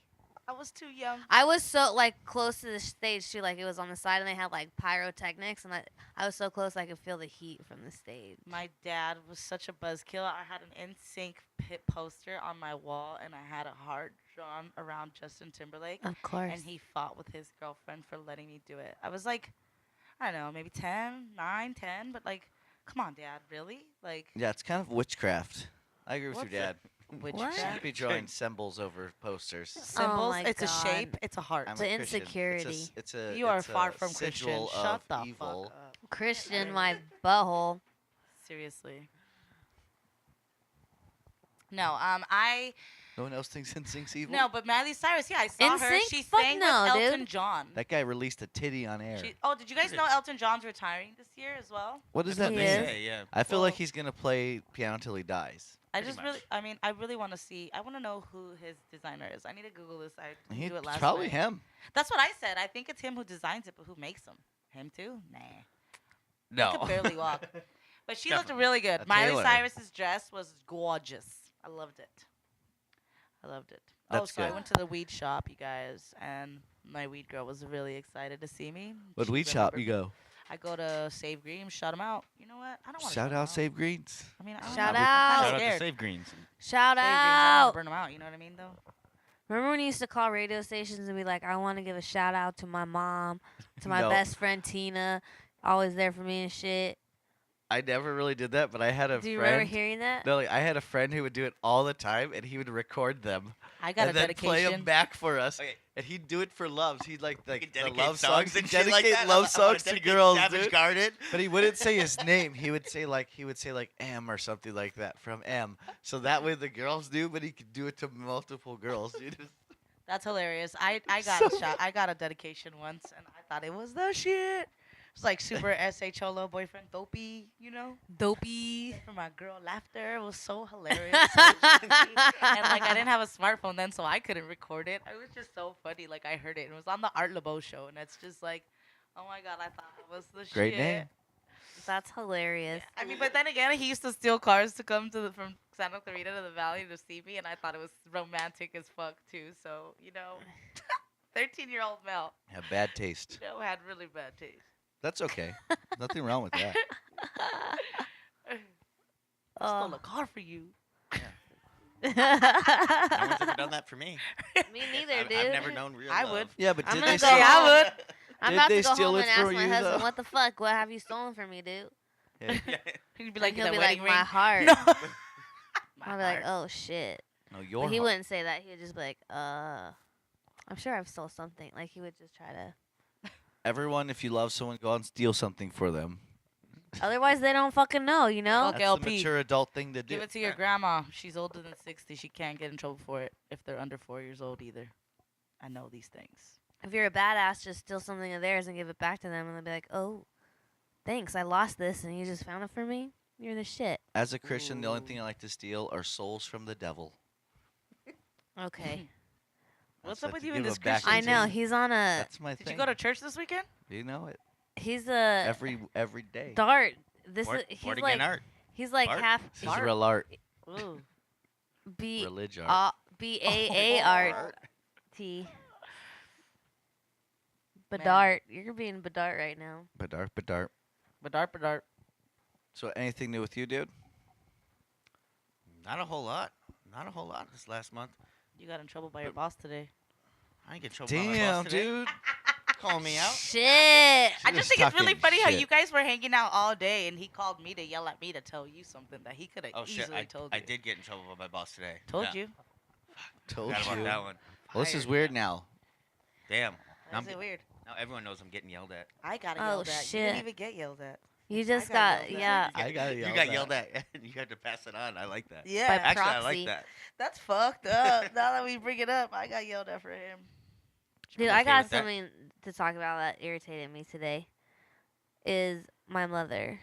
I was too young. I was so like close to the stage too, like it was on the side, and they had like pyrotechnics, and I was so close I could feel the heat from the stage. My dad was such a buzzkill. I had an NSYNC pit poster on my wall, and I had a heart drawn around Justin Timberlake. Of course. And he fought with his girlfriend for letting me do it. I was like, I don't know, maybe 10, 9, 10, but like, come on, Dad, really? Like, Yeah, it's kind of witchcraft. I agree with What's your dad. which What? Shouldn't be drawing symbols over posters. symbols? my It's a God. shape. It's a heart. I'm The a Christian. insecurity. It's a You are it's far a from Christian. sigil Shut of the evil. fuck up. Christian, my butthole. Seriously. No, I No one else thinks NSYNC's evil. no, but Miley Cyrus, yeah, I saw her. NSYNC? She Fuck sang no, with Elton dude. John. That guy released a titty on air. Oh, did you guys know Elton John's retiring this year as well? What does That's that what He they mean? is. say, yeah. I feel like Well- he's gonna play piano till he dies. I Pretty just much. really, I really want to see. I want to know who his designer is. I need to Google this. I didn't do it It's last probably night. him. That's what I said. I think it's him who designs it, but who makes them? Him too? Nah. No. He could barely walk. But she looked Definitely. really good. A Miley tailor. Cyrus's dress was gorgeous. I loved it. I loved it. That's so I good. went to the weed shop, you guys, and my weed girl was really excited to see me. What She weed shop remembered you me. go? I go to Save Green, shout them out. You know what? I don't want to Shout out Save Greens. I mean, I don't Shout know. out. I'm Shout kinda out to scared. Save Greens. Shout Save Greens, I don't wanna out. burn them out. You know what I mean, though? Remember when you used to call radio stations and be like, I want to give a shout out to my mom, to my No. best friend Tina, always there for me and shit. I never really did that, but I had a Do you friend. remember hearing that? No, like, I had a friend who would do it all the time, and he would record them I got and a then play them dedication. back for us. Okay. And he'd do it for loves. He'd like You can the dedicate love songs. and He'd shit like dedicate that. love I'm gonna songs to dedicate girls, Savage dude. Garden. But he wouldn't say his name. He would say like M or something like that from M. So that way the girls knew, but he could do it to multiple girls. Dude. That's hilarious. I got So a shot. I got a dedication once, and I thought it was the shit. It's like super S.H.O.L.O. boyfriend, dopey, you know? Dopey. For my girl, laughter was so hilarious. So cheesy. And like I didn't have a smartphone then, so I couldn't record it. It was just so funny. Like I heard it. It was on the Art LeBeau show, and it's just like, oh my god, I thought it was the Great shit. name. That's hilarious. I mean, but then again, he used to steal cars to come to from Santa Clarita to the Valley to see me, and I thought it was romantic as fuck too. So you know, 13-year-old Mel, Have bad taste. you know, had really bad taste. That's okay. Nothing wrong with that. I stole a car for you. No one's ever done that for me. Me neither, I've, dude. I've never known real I love. would. Yeah, but I'm did gonna they go steal? Yeah, I would. I'm Did about they to go steal home it and ask for my you, husband, though? what the fuck? What have you stolen from me, dude? Yeah. He'd be like, And he'll "The be wedding like, ring." my heart. No. I'll be like, oh shit. No, your But he heart. wouldn't say that. He would just be like, I'm sure I've stole something. Like he would just try to. Everyone, if you love someone, go out and steal something for them. Otherwise, they don't fucking know, you know? Fuck That's LP. the mature adult thing to do. Give it to your grandma. She's older than 60. She can't get in trouble for it if they're under 4 years old either. I know these things. If you're a badass, just steal something of theirs and give it back to them, and they'll be like, oh, thanks, I lost this, and you just found it for me. You're the shit. As a Christian, the only Ooh. thing I like to steal are souls from the devil. Okay. What's That's up with to you and give this a back Christian I know thing? he's on a. That's my Did thing. you go to church this weekend? You know it. He's a Every day. dart. This Born, is he's born like again art. he's like Bart? half This is real art. Ooh. B Religion art. BAART. Bedart. You're being Bedart right now. Bedart, bedart. Badart. So anything new with you, dude? Not a whole lot. Not a whole lot this last month. You got in trouble by your boss today. I didn't get in trouble by my Damn, boss today. dude. Calling me out. Shit. I She just was think it's really talking funny how shit. you guys were hanging out all day and he called me to yell at me to tell you something that he could have Oh easily shit! told I you. did get in trouble by my boss today. Told Yeah. you. Told Forgot about you. that one. Well, this is Fired. weird now. Damn. Why I'm is it weird? Now everyone knows I'm getting yelled at. I got Oh, yelled at. You shit. didn't even get yelled at. You just got got yelled at. yeah. I got You yelled got at. yelled at. You had to pass it on. I like that. Yeah. By Actually, I proxy. like that. That's fucked up. Now that we bring it up, I got yelled at for him. Dude, I'm I okay got with that. something to talk about that irritated me today. Is my mother.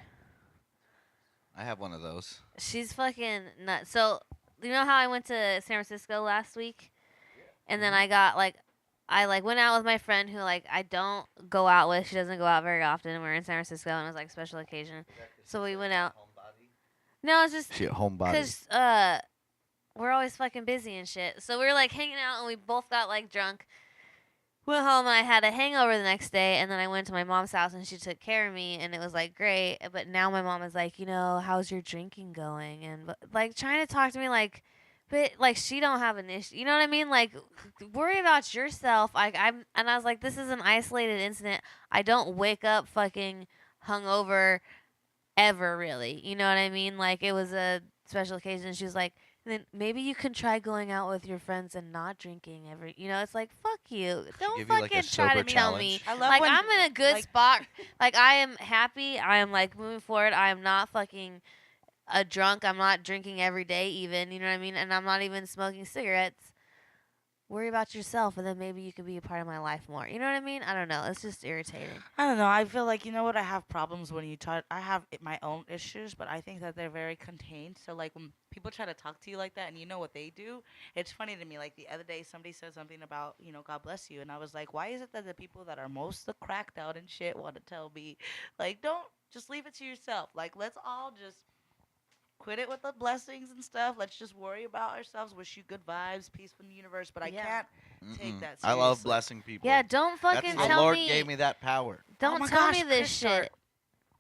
I have one of those. She's fucking nuts. So, you know how I went to San Francisco last week? And then I got I went out with my friend who I don't go out with. She doesn't go out very often. And we were in San Francisco and it was like a special occasion. So we went out. No, it's just She homebody. because we're always fucking busy and shit. So we were like hanging out and we both got like drunk. Went home and I had a hangover the next day, and then I went to my mom's house and she took care of me, and it was like great. But now my mom is like, how's your drinking going? And like trying to talk to me like, but like she don't have an issue. You know what I mean? Like worry about yourself. And I was like, this is an isolated incident. I don't wake up fucking hungover ever really. You know what I mean? Like it was a special occasion. And she was like, then maybe you can try going out with your friends and not drinking every. It's like fuck you. Don't give you, like, a fucking try sober to tell me. challenge? I love Like when, I'm in a good like, spot. Like I am happy. I am like moving forward. I am not fucking a drunk. I'm not drinking every day even. You know what I mean? And I'm not even smoking cigarettes. Worry about yourself, and then maybe you can be a part of my life more. You know what I mean? I don't know. It's just irritating. I don't know. I feel like what I have problems when you talk. I have my own issues, but I think that they're very contained. So like when people try to talk to you like that, and you know what they do, it's funny to me. Like the other day, somebody said something about God bless you, and I was like, why is it that the people that are most cracked out and shit want to tell me, like, don't just leave it to yourself. Like let's all just quit it with the blessings and stuff. Let's just worry about ourselves. Wish you good vibes, peace from the universe. But I Yeah. can't take that seriously. I love blessing people. Yeah, don't That's fucking the tell Lord me. gave me that power. Don't my tell gosh, me this Chris Start. shit.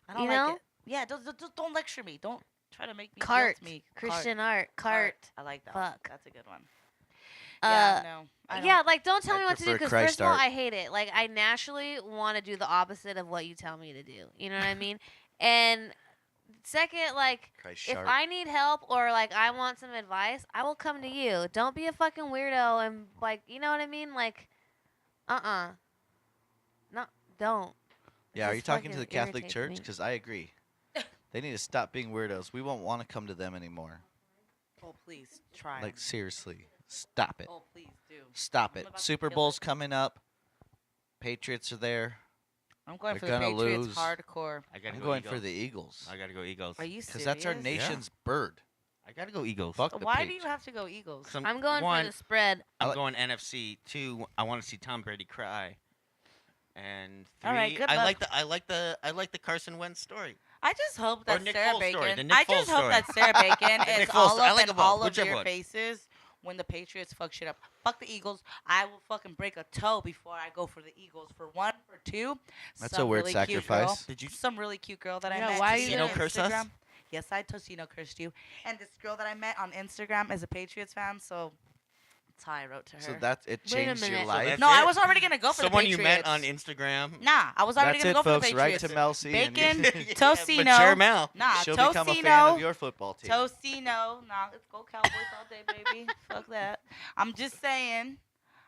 I don't You like know? it. Yeah, don't lecture me. Don't try to make me Cart. guilt me. Christian art. Cart. I like that. one. Fuck. That's a good one. Yeah, no. I don't- Yeah, like don't tell I me what to do prefer because Christ first of all, art. I hate it. Like I naturally want to do the opposite of what you tell me to do. You know what I mean? And second, like Christ if sharp. I need help or like I want some advice, I will come to you. Don't be a fucking weirdo and like you know what I mean? Like, no, don't. Yeah, are Just you talking to the fucking Catholic irritates Church? me. Because I agree. They need to stop being weirdos. We won't want to come to them anymore. Oh, please try. Like, seriously. Stop it. oh, please do. Stop I'm it. about to Super kill Bowl's it. coming up. Patriots are there. I'm going They're for the gonna Patriots lose. hardcore. I gotta I'm go going Eagles. for the Eagles. I gotta go Eagles. Are you serious? Because that's our nation's bird. I gotta go Eagles. Fuck the Why do Patriots. you have to go Eagles? 'Cause I'm going one, for the spread. I I'm like- going NFC. 2, I want to see Tom Brady cry. And 3, All right, good I luck. like the Carson Wentz story. I just hope Or that Nick Sarah Foles story, Bacon. the Nick I just Foles hope story. that Sarah Bacon The is Nick Foles all story. I up like in them both. all of Whichever your one. faces when the Patriots fuck shit up. Fuck the Eagles. I will fucking break a toe before I go for the Eagles. For one, for two. That's some a weird really cute girl- sacrifice. Did you- Some really cute girl that I Yeah, met. why on you Tocino curse us? Instagram. Yes, I Tocino cursed you. And this girl that I met on Instagram is a Patriots fan, so that's how I wrote to her. So it Wait a changed your minute. life. that's no, I it? was already gonna go for Someone the you Patriots. met on Instagram. Nah, I was already That's gonna it, go folks. for the Right Patriots. to Mel C. and Bacon, you- Tocino. Mature Mel. Nah, She'll Tocino. become a fan of your football team. Tocino. Nah, let's go Cowboys all day, baby. Fuck that. I'm just saying,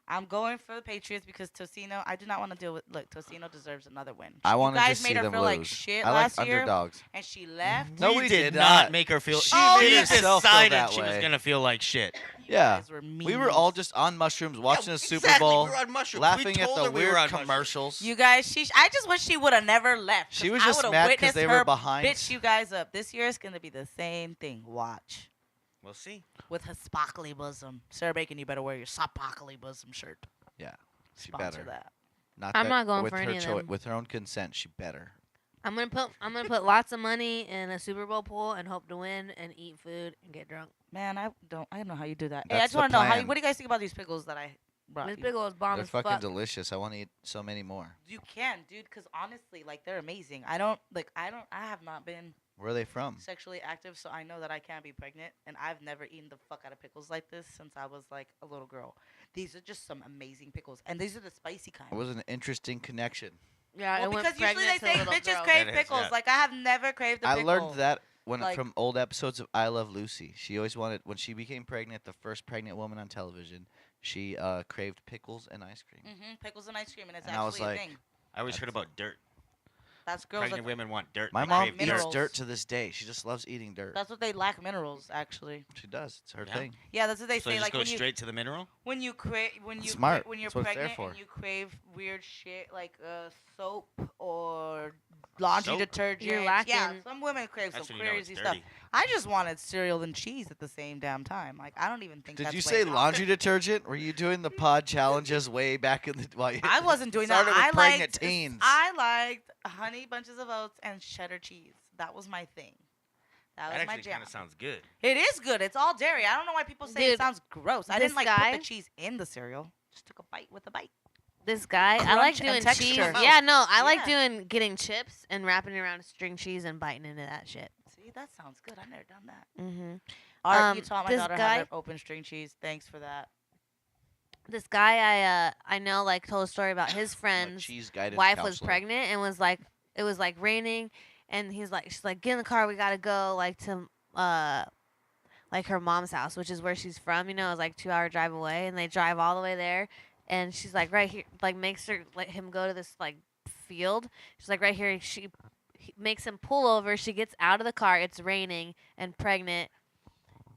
I'm going for the Patriots because Tocino. I do not want to deal with. Look, Tocino deserves another win. I want You to guys just made see her them feel lose. like shit I like last year, underdogs. and she left. No, we we did did not not. make her feel. She we made herself feel decided that she was way. gonna feel like shit. You Yeah. guys were We were all meanies. just on mushrooms watching Yeah, the Super exactly. Bowl, We were on mushrooms. laughing We at told the her we were weird on mushrooms. commercials. You guys, I just wish she would have never left. She 'cause was I just would've mad 'cause witnessed they were her behind. Bitch, you guys up. This year is gonna be the same thing. Watch. We'll see. With her sparkly bosom. Sarah Bacon, you better wear your sparkly bosom shirt. Yeah, she Sponsor better. that. I'm not going with for her any of them. With her own consent, she better. I'm gonna put lots of money in a Super Bowl pool and hope to win and eat food and get drunk. Man, I don't know how you do that. Hey, I That's just the want to know plan. what do you guys think about these pickles that I brought This you? big old bomb They're as fucking fuck. delicious. I want to eat so many more. You can, dude, because honestly, like they're amazing. I have not been Where are they from? sexually active, so I know that I can't be pregnant, and I've never eaten the fuck out of pickles like this since I was like a little girl. These are just some amazing pickles, and these are the spicy kind. It was an interesting connection. Yeah, Well, it went because usually they pregnant to say little bitches girl. crave That is, pickles. yeah. Like I have never craved a I pickle. learned that Like- from old episodes of I Love Lucy. She always wanted when she became pregnant, the first pregnant woman on television. She craved pickles and ice cream. Pickles and ice cream, and it's And I was actually like, a thing. I always heard about dirt. That's girls. Pregnant women want dirt. My They mom crave eats dirt. minerals. dirt to this day. She just loves eating dirt. That's what they lack minerals, actually. She does. It's her Yeah. thing. Yeah, that's what they So say. just Like go when you straight to the mineral. when you crave when you Smart. when you're That's what it's there pregnant for. and you crave weird shit like soap or laundry Soap? detergent. You're Yeah, lacking- some women crave That's some when you know it's crazy stuff. dirty. I just wanted cereal and cheese at the same damn time. Like I don't even think. Did that's you way say out. laundry detergent? Were you doing the pod challenges way back in the? While you I wasn't doing that. started with I pregnant liked teens. I liked honey bunches of oats and cheddar cheese. That was my thing. That That was my actually jam. kind of sounds good. It is good. It's all dairy. I don't know why people say it Dude, sounds gross. I this didn't like guy- put the cheese in the cereal. Just took a bite with a bite. This guy, I like Crunch and doing texture. cheese. Yeah, no, I like Yeah. getting chips and wrapping it around string cheese and biting into that shit. See, that sounds good. I've never done that. Mm-hmm. Art, you taught my this daughter guy- how to open string cheese. Thanks for that. This guy I know like told a story about his I'm a friend's cheese guidance wife was counselor. pregnant and was like it was like raining and she's like, get in the car, we gotta go like to like her mom's house, which is where she's from, you know, it's like 2-hour drive away, and they drive all the way there, and she's like right here, like makes her let him go to this like field. She's like right here, he makes him pull over, she gets out of the car, it's raining and pregnant,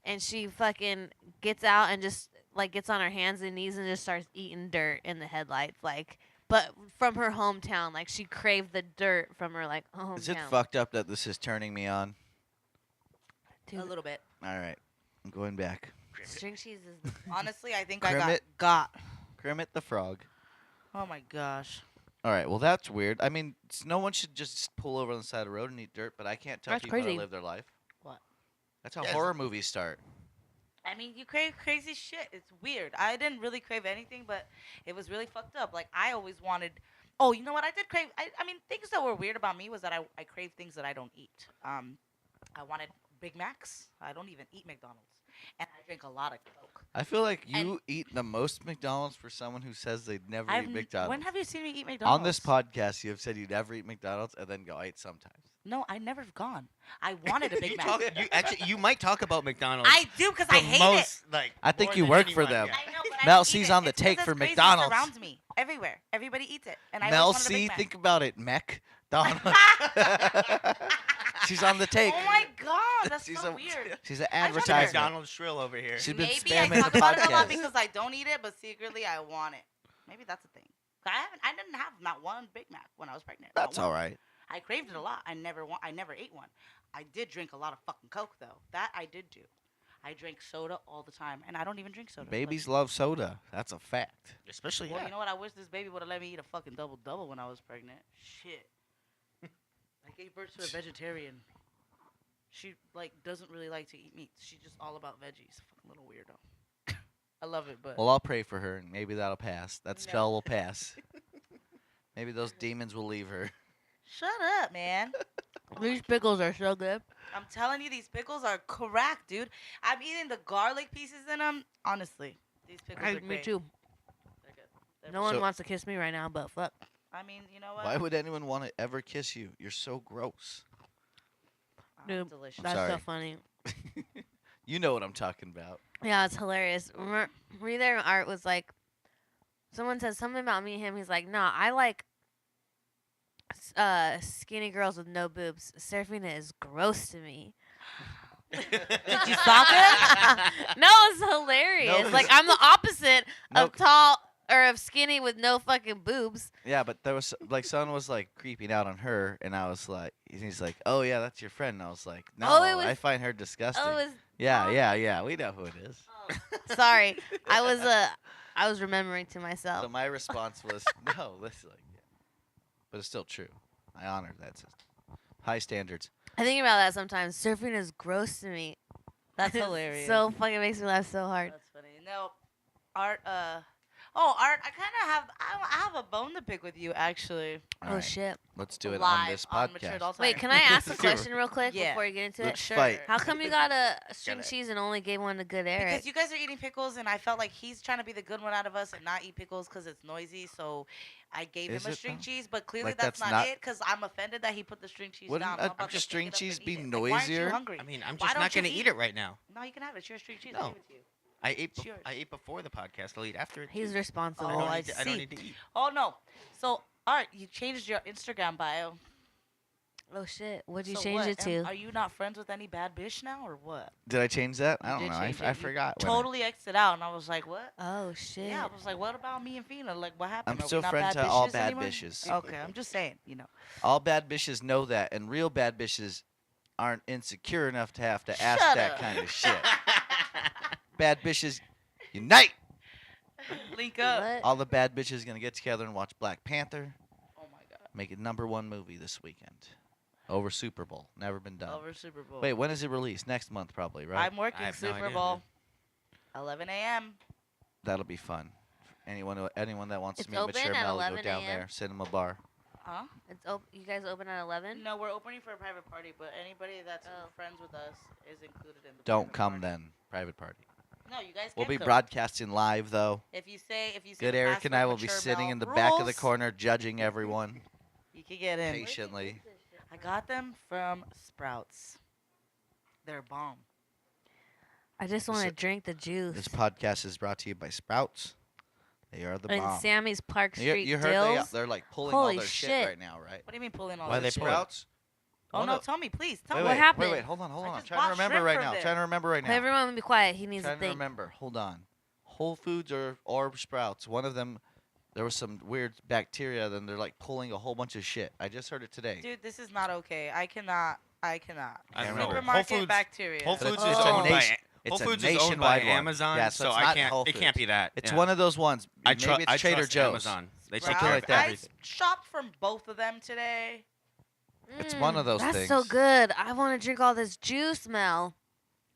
and she fucking gets out and just like gets on her hands and knees and just starts eating dirt in the headlights, like, but from her hometown, like she craved the dirt from her like hometown. Is it fucked up that this is turning me on? Dude, A little bit. All right, I'm going back. string cheese is Honestly, I think Kermit. got. Kermit the Frog. Oh my gosh. All right, well that's weird. I mean, no one should just pull over on the side of the road and eat dirt, but I can't tell That's people how crazy. to live their life. What? That's how Yes. horror movies start. I mean, you crave crazy shit. It's weird. I didn't really crave anything, but it was really fucked up. Like, I always wanted. Oh, you know what? I did crave. I mean, things that were weird about me was that I crave things that I don't eat. I wanted Big Macs. I don't even eat McDonald's. And I drink a lot of Coke. I feel like you And- eat the most McDonald's for someone who says they'd never I've eat n- McDonald's. When have you seen me eat McDonald's? On this podcast, you have said you'd never eat McDonald's and then go, I eat sometimes. No, I never have gone. I wanted a Big you Mac. talk, you actually, you might talk about McDonald's. I do because I the hate most, it. Like, I think more you than work for anyone, them. yeah. I know, but I Mel don't eat C's it. on the It's 'cause take it's for crazy. McDonald's. It surrounds me everywhere. Everybody eats it, and I Mel always wanted a C, Big Mac. think about it, McDonald's. She's on the take. Oh my god, that's She's so a- weird. She's an I wonder- advertisement. McDonald's shrill over here. She's been Maybe I spamming talk the about it a lot podcast. because I don't eat it, but secretly I want it. Maybe that's a thing. I didn't have not one Big Mac when I was pregnant. Not That's one. all right. I craved it a lot. I never ate one. I did drink a lot of fucking Coke though. That I did do. I drank soda all the time, and I don't even drink soda. but- Babies love soda. That's a fact. Especially, Well, yeah. you know what? I wish this baby would have let me eat a fucking double when I was pregnant. Shit. I gave birth to a vegetarian. She doesn't really like to eat meat. She's just all about veggies. Fucking little weirdo. I love it, but Well, I'll pray for her, and maybe that'll pass. That No. spell will pass. Maybe those demons will leave her. shut up, man. These pickles are so good. I'm telling you, these pickles are crack, dude. I'm eating the garlic pieces in them. Honestly, these pickles are Me great. too. They're good. They're No one So- wants to kiss me right now, but fuck. I mean, you know what? Why would anyone want to ever kiss you? You're so gross. Dude, Delicious. That's so Sorry. funny. You know what I'm talking about. Yeah, it's hilarious. Were you there? Art was like, someone said something about me and him. He's like, nah, I like skinny girls with no boobs. Surfing is gross to me. Did you stop it? No, it's hilarious. No, like 'cause- I'm the opposite No, of tall or of skinny with no fucking boobs. yeah, but there was like someone was like creeping out on her, and I was like, he's like, oh yeah, that's your friend. And I was like, no, Oh, it was- I find her disgusting. Oh, it was yeah, we know who it is. sorry. I was remembering to myself. So my response was, no, this like, yeah. But it's still true. I honor that system. High standards. I think about that sometimes. Surfing is gross to me. That's It's hilarious. So fucking makes me laugh so hard. That's funny. No, Art. Art. I kind of have. I have a bone to pick with you, actually. All Oh right, shit. let's do it Live on this Mature podcast. Adult Wait, Time. can I ask a Let's do it. question real quick Yeah. before you get into Let's it? Sure. fight. How come you got a string Gotta- cheese and only gave one to Good Eric? Because you guys are eating pickles, and I felt like he's trying to be the good one out of us and not eat pickles because it's noisy. So I gave Is him a it, string though? cheese, but clearly Like, that's that's not not- it because I'm offended that he put the string cheese Wouldn't down. a I'm about to string pick it up cheese and be eat it. Like, why aren't you noisier? hungry? I mean, I'm Why just don't not you gonna eat eat? it right now. No, you can have it. It's your string cheese. No. I'll give it to you. I ate. It's yours. I ate before the podcast. I'll eat after it. He's too. responsible. I Oh, don't, I need to, I don't see. need to eat. Oh no. So Art, you changed your Instagram bio. Oh shit! What'd you So change what? it to? Are you not friends with any bad bitch now, or what? Did I change that? I You don't did know. change it. I You forgot. when I- Totally exited out, and I was like, what? Oh shit! Yeah, I was like, what about me and Fina? Like, what happened? I'm Are we still not friend bad to all bitches bad anymore? bitches. Okay, I'm just saying, you know. All bad bitches know that, and real bad bitches aren't insecure enough to have to ask Shut that up. kind of shit. Bad bitches unite. Link up. What? All the bad bitches gonna get together and watch Black Panther. Oh my god. Make it #1 movie this weekend. over Super Bowl. Never been done. Over Super Bowl. Wait, when is it released? Next month, probably, right? I'm working have no Super idea, Bowl. 11 a.m. That'll be fun. Anyone that wants It's to meet open Mature at Mel, go 11 down a.m.? there. Cinema bar. Huh? You guys open at 11? No, we're opening for a private party, but anybody that's Oh. friends with us is included in the Don't private come party. then. Private party. No, you guys We'll can be come. broadcasting live though. If you say Good the Eric and I will be Mature sitting Mel in the back of the rules, corner judging everyone You can get in. patiently. I got them from Sprouts. They're bomb. I just want to This- drink the juice. This podcast is brought to you by Sprouts. They are the And bomb. Sammy's Park You, Street you heard Dills. they're like pulling Holy all their shit shit. right now, right? What do you mean pulling all Why this they shit? pull it? Sprouts. Oh One no, of- tell me, please. Tell Wait, me What wait, happened? Wait, hold on. I I'm just trying to bought remember shrimp right from now. there. Trying to remember right now. Everyone be quiet. He needs Trying to to think. remember. Hold on. Whole Foods or Sprouts. One of them, there was some weird bacteria. Then they're like pulling a whole bunch of shit. I just heard it today. Dude, this is not okay. I cannot. I don't know. Supermarket Whole Foods- bacteria. Whole But Foods it's is a owned by nation- Whole it's a Foods is owned by nationwide one. Amazon, Yeah, so so it's I not can't. Whole It can't Foods. be that. It's yeah. one of those ones. I Maybe it's I Trader trust Joe's. Amazon. They take Sprouts. care care of of that. I everything. shopped from both of them today. It's one of those That's so things. good. I want to drink all this juice, Mel.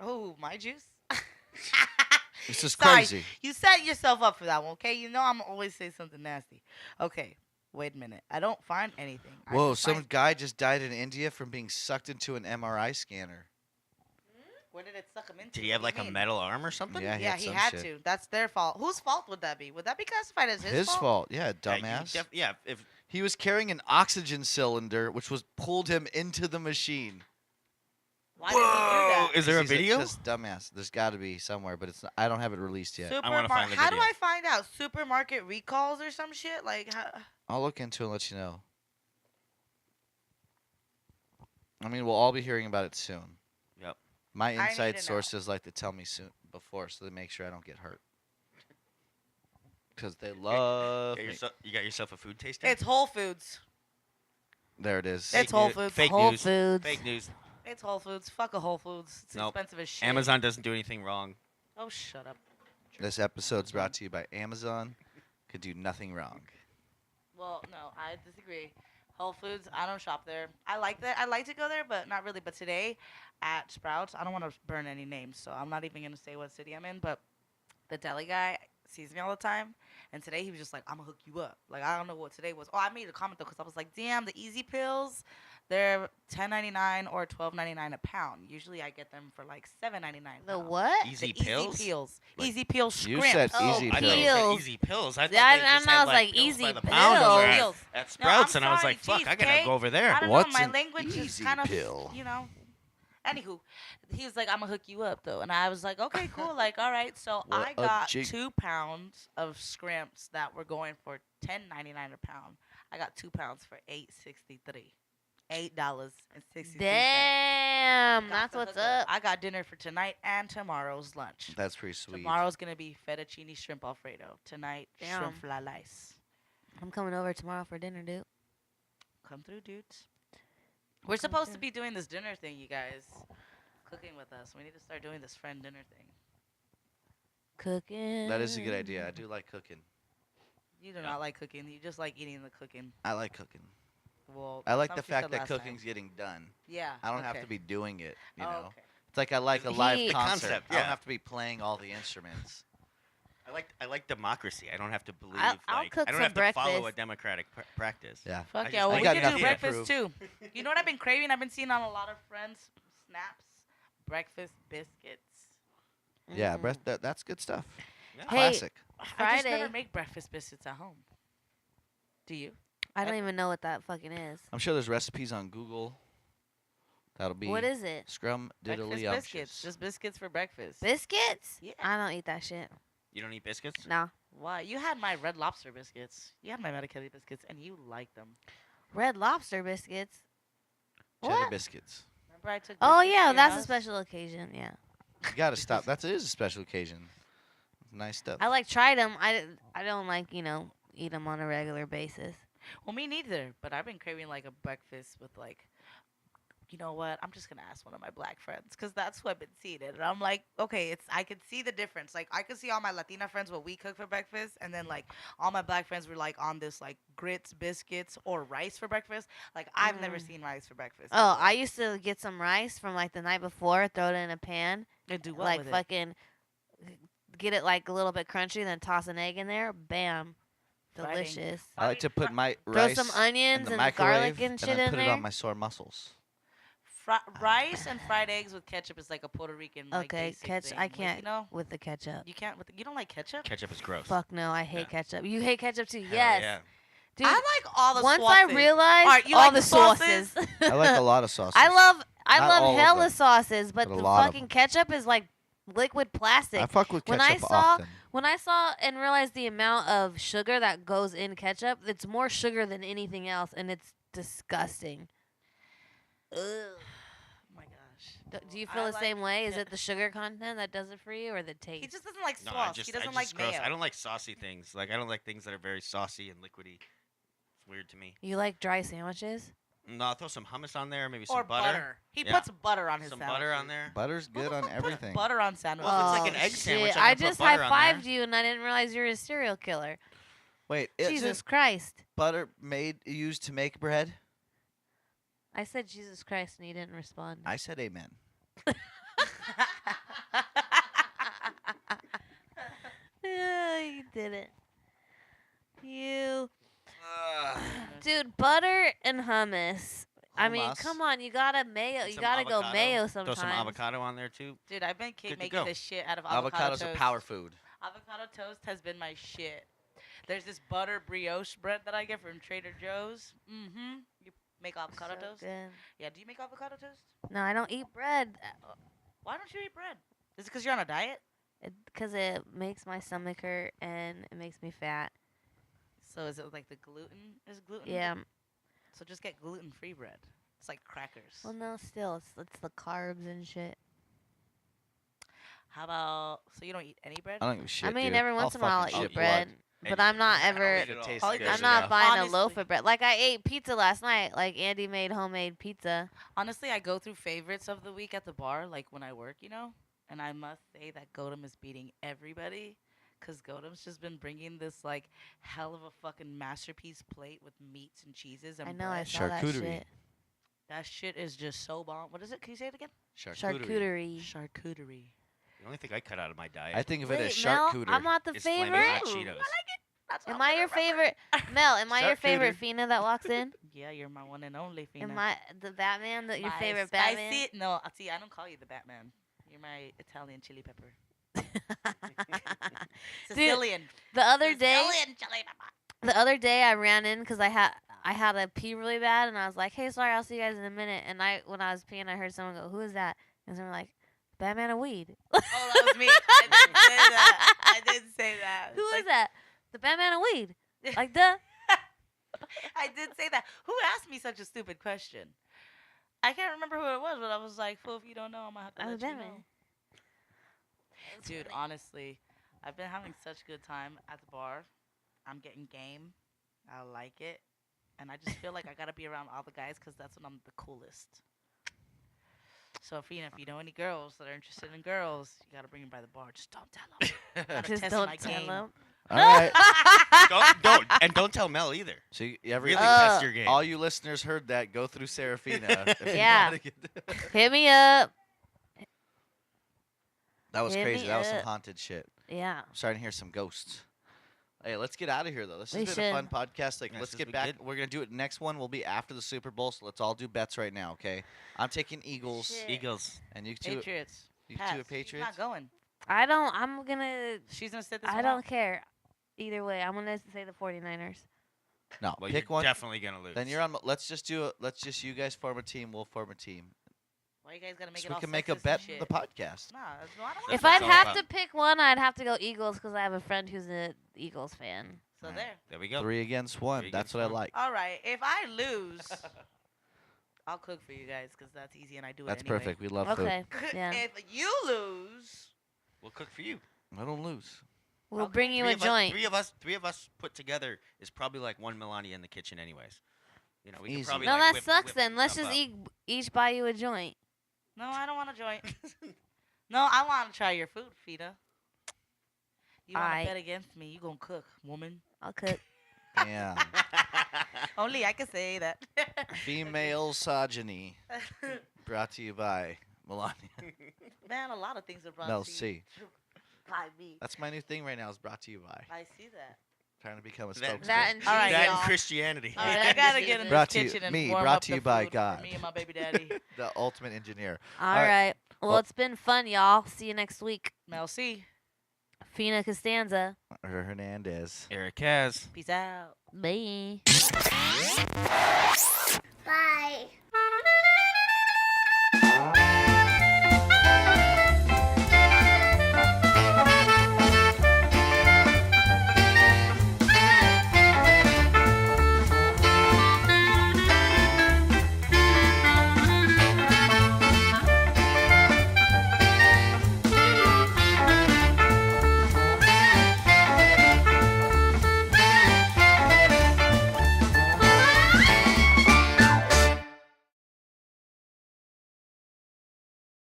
Oh, my juice. This is Sorry. crazy. You set yourself up for that one, okay? You know I'm always say something nasty. Okay, wait a minute. I don't find anything. I Whoa! just Some find- guy just died in India from being sucked into an MRI scanner. Where did it suck him into? Did he have What like do a you mean? metal arm or something? Yeah, Yeah, had he some had shit. to. That's their fault. Whose fault would that be? Would that be classified as his fault. Yeah, Yeah, you dumbass. yeah, if He was carrying an oxygen cylinder, which was pulled him into the machine. Why did he do that? is there a He's video? Just dumbass. There's got to be somewhere, but it's. Not, I don't have it released yet. I wanna find the How do video. I find out? Supermarket recalls or some shit? Like, how? I'll look into it and let you know. I mean, we'll all be hearing about it soon. Yep. My need to inside know. sources like to tell me soon before, so they make sure I don't get hurt. Because they love me. You got yourself a food taster? It's Whole Foods. There it is. It's Whole Foods. Fake Whole news. Foods. Fake news. It's Whole Foods. Fuck a Whole Foods. It's Nope. expensive as shit. Amazon doesn't do anything wrong. Oh, shut up. This episode's brought to you by Amazon. Could do nothing wrong. Well, no, I disagree. Whole Foods, I don't shop there. I like that. I like to go there, but not really. But today, at Sprouts, I don't want to burn any names, so I'm not even gonna say what city I'm in. But the deli guy sees me all the time, and today he was just like, "I'm gonna hook you up." Like I don't know what today was. Oh, I made a comment though, cause I was like, "Damn, the Easy Pills, they're $10.99 or $12.99 a pound. Usually I get them for like $7.99." The what? Easy The pills? Easy Peels. Like- Easy Peels You scrimps. said Oh, easy I thought you pills. said Pills. easy pills. I thought Yeah, they I just know, had, I was like like, pills easy by the pound over pills. at- Pills. at No, Sprouts, I'm and I was sorry, like, "Fuck, geez, I gotta Kay. go over I there." don't What's know. My an language is easy kind of, pill? you know. Anywho, he was like, "I'm gonna hook you up, though," and I was like, "Okay, cool." Like, all right. So What I a got jig. 2 pounds of scrimps that were going for $10.99 a pound. I got 2 pounds for $8.63. $8.63. Damn, Got that's the what's hookup. up. I got dinner for tonight and tomorrow's lunch. That's pretty sweet. Tomorrow's gonna be fettuccine shrimp alfredo. Tonight, Damn. shrimp flalice. I'm coming over tomorrow for dinner, dude. Come through, dudes. We're supposed to be doing this dinner thing, you guys. Cooking with us. We need to start doing this friend dinner thing. Cooking. That is a good idea. I do like cooking. You do not like cooking. You just like eating the cooking. I like cooking. Well, I like that's the what you said fact that last time. cooking's getting done. Yeah. I don't have okay. to be doing it, you Oh, know. okay. It's like I like a The live heat. concert. Concept, I don't yeah. have to be playing all the instruments. I like democracy. I don't have to believe. I'll like, cook I don't some have to follow a breakfast. democratic practice. Yeah. Fuck I yeah, just- well, I we got can nothing do to breakfast too. You know what I've been craving? I've been seeing on a lot of friends' snaps. Breakfast biscuits. Yeah, Mm. that's good stuff. Yeah. Hey, Classic. I just never Friday. make breakfast biscuits at home. Do you? I don't even know what that fucking is. I'm sure there's recipes on Google. That'll be What is it? scrum Breakfast diddly biscuits. Just biscuits for breakfast. Biscuits? Yeah. I don't eat that shit. You don't eat biscuits? No. Why? You had my Red Lobster biscuits. You had my Medicali biscuits, and you liked them. Red Lobster biscuits. cheddar What? biscuits. Remember I took Oh biscuits to yeah, your that's a house? special occasion. Yeah. You gotta stop. That is a special occasion. Nice stuff. I like tried them. I don't like eat them on a regular basis. Well, me neither. But I've been craving like a breakfast with like you know what? I'm just gonna ask one of my black friends because that's who I've been seeing it. And I'm like, okay, I could see the difference. Like I could see all my Latina friends what we cook for breakfast, and then like all my black friends were like on this like grits, biscuits, or rice for breakfast. Like I've never Mm. seen rice for breakfast. Oh, before. I used to get some rice from like the night before, throw it in a pan, And do what like with it? fucking get it like a little bit crunchy, then toss an egg in there. Bam, Fried egg. delicious. I like to put my Throw rice some in onions the and microwave garlic and shit then in put it there. on my sore muscles. Rice and fried eggs with ketchup is like a Puerto Rican like Okay, basic ketchup. thing. I Like, can't you know, with the ketchup. you can't. You don't like ketchup? Ketchup is gross. Fuck no, I hate Yeah. ketchup. You hate ketchup too? Hell Yes, Yeah. dude. I like all the once sauces. I realized Alright, you all like the the sauces? sauces, I like a lot of sauces. I love Not all of hella them, sauces, but but a the lot of fucking them. ketchup is like liquid plastic. I fuck with When ketchup I saw- often. When I saw and realized the amount of sugar that goes in ketchup, it's more sugar than anything else, and it's disgusting. Ugh. Oh my gosh. Do you feel I the like same way? Is ke- it the sugar content that does it for you, or the He taste? just doesn't like No, sauce. He doesn't like gross. mayo. I don't like saucy things. Like I don't like things that are very saucy and liquidy. It's weird to me. You like dry sandwiches? No, I'll throw some hummus on there, maybe some or butter. He Yeah. puts butter on his Some sandwiches. butter on there. Butter's Who the good on fuck puts everything. Butter on sandwiches. Well, if it's like Oh, an egg sandwich, shit. I'm I gonna put just butter high on fived there. you, and I didn't realize you're a serial killer. Wait, Jesus isn't Christ! butter used to make bread? I said Jesus Christ, and you didn't respond. I said amen. Yeah, you did it. You, dude, butter and hummus. I mean, Hummus. come on, you gotta mayo. You Some gotta go avocado. mayo Throw sometimes. some avocado on there too. Dude, I've been Good to making go. the shit out of avocado Avocado's toast. a power food. Avocado toast has been my shit. There's this butter brioche bread that I get from Trader Joe's. Mm-hmm. You make avocado So toast? good. Yeah, do you make avocado toast? No, I don't eat bread Why don't you eat bread? Is it because you're on a diet? because it makes my stomach hurt and it makes me fat. So is it like the gluten? Is gluten? Yeah. So just get gluten-free bread. It's like crackers. Well, no, still, it's the carbs and shit. How about, so you don't eat any bread? I don't give a shit. I mean, dude. every once in a while I'll fucking eat shit bread, blood. but I'm not I don't ever. eat it all. tastes All good I'm not enough. buying a Honestly. loaf of bread. Like I ate pizza last night. Like Andy made homemade pizza. Honestly, I go through favorites of the week at the bar, like when I work, you know? And I must say that Godam is beating everybody. Because Godam's just been bringing this, like, hell of a fucking masterpiece plate with meats and cheeses and I know, I bread. saw that Charcuterie. shit. That shit is just so bomb. What is it? Can you say it again? Charcuterie. Charcuterie. The only thing I cut out of my diet. I think of it as Wait, Mel, charcuterie. I'm not the is Flaming favorite. Hot Cheetos. That's Am I your favorite? Mel, am I your favorite Charcuterie. Fina that walks in? Yeah, you're my one and only Fina. Am I the Batman? Your My favorite spicy- Batman? No, see, I don't call you the Batman. You're my Italian chili pepper. Sicilian. the other day, Sicilian chili pepper. the other day I ran in because I had to pee really bad, and I was like, "Hey, sorry, I'll see you guys in a minute." And when I was peeing, I heard someone go, "Who is that?" And someone like, "Batman of weed." Oh, that was me. I didn't say that. I didn't say that. Who is Like, that? The Batman of weed. Like, duh. I did say that. Who asked me such a stupid question? I can't remember who it was, but I was like, "Fool, if you don't know, I'm gonna have to Oh, let you Batman. know." Dude, honestly, I've been having such a good time at the bar. I'm getting game. I like it, and I just feel like I gotta be around all the guys because that's when I'm the coolest. So if you know any girls that are interested in girls, you gotta bring them by the bar. Just don't tell them. Gotta Just test don't my tell game. them. All right. don't tell Mel either. So Really every test your game. all you listeners heard that. Go through Serafina. if you Yeah. wanna get- Hit me up. that was Hit crazy. me That was some up. haunted shit. Yeah. I'm starting to hear some ghosts. Hey, let's get out of here though. This We has been a fun should. podcast. Like, Yes, let's this get was back. good. We're gonna do it. Next one will be after the Super Bowl. So let's all do bets right now. Okay. I'm taking Eagles, Shit. Eagles. and you two. Patriots. You Pass. two are She's Patriots. not going. I'm gonna. She's gonna sit this I one don't out. care. Either way, I'm gonna say the 49ers. No, Well, pick you're one. definitely gonna lose. Then you're on. Let's just do it. Let's just you guys form a team. We'll form a team. Why you guys gotta make So it we all can make a sexist and bet shit? on the podcast. Nah, I don't If want I'd all have about. to pick one, I'd have to go Eagles because I have a friend who's an Eagles fan. So Alright. there. There we go. 3 against 1. Three That's against what I one. like. All right. If I lose, I'll cook for you guys because that's easy and I do That's it anyway. perfect. We love food. Okay. Yeah. If you lose, We'll cook for you. I don't lose. We'll Okay. bring you a joint. Three of us put together is probably like one Melania in the kitchen, anyways. You know, we could Easy. probably No, like that whip, sucks whip then. Let's stuff just up. each buy you a joint. No, I don't want a joint. No, I want to try your food, Fita. You want to Aight. bet against me? You gonna cook, woman? I'll cook. Damn. Only I can say that. Female misogyny. Brought to you by Melania. Man, a lot of things are brought Mel to you C. by me. That's my new thing right now. Is brought to you by. I see that. Trying to become a That- spokesperson. That and All right, cheese, that y'all. and Christianity. All right, I gotta get in Brought this to you- kitchen and me, warm brought up to you the by food God. for me and my baby daddy, The ultimate engineer. All right. right. Well, Well- it's been fun, y'all. See you next week. Mel C. Fina Costanza. Hernandez. Eric Kaz. Peace out. Bye. Bye.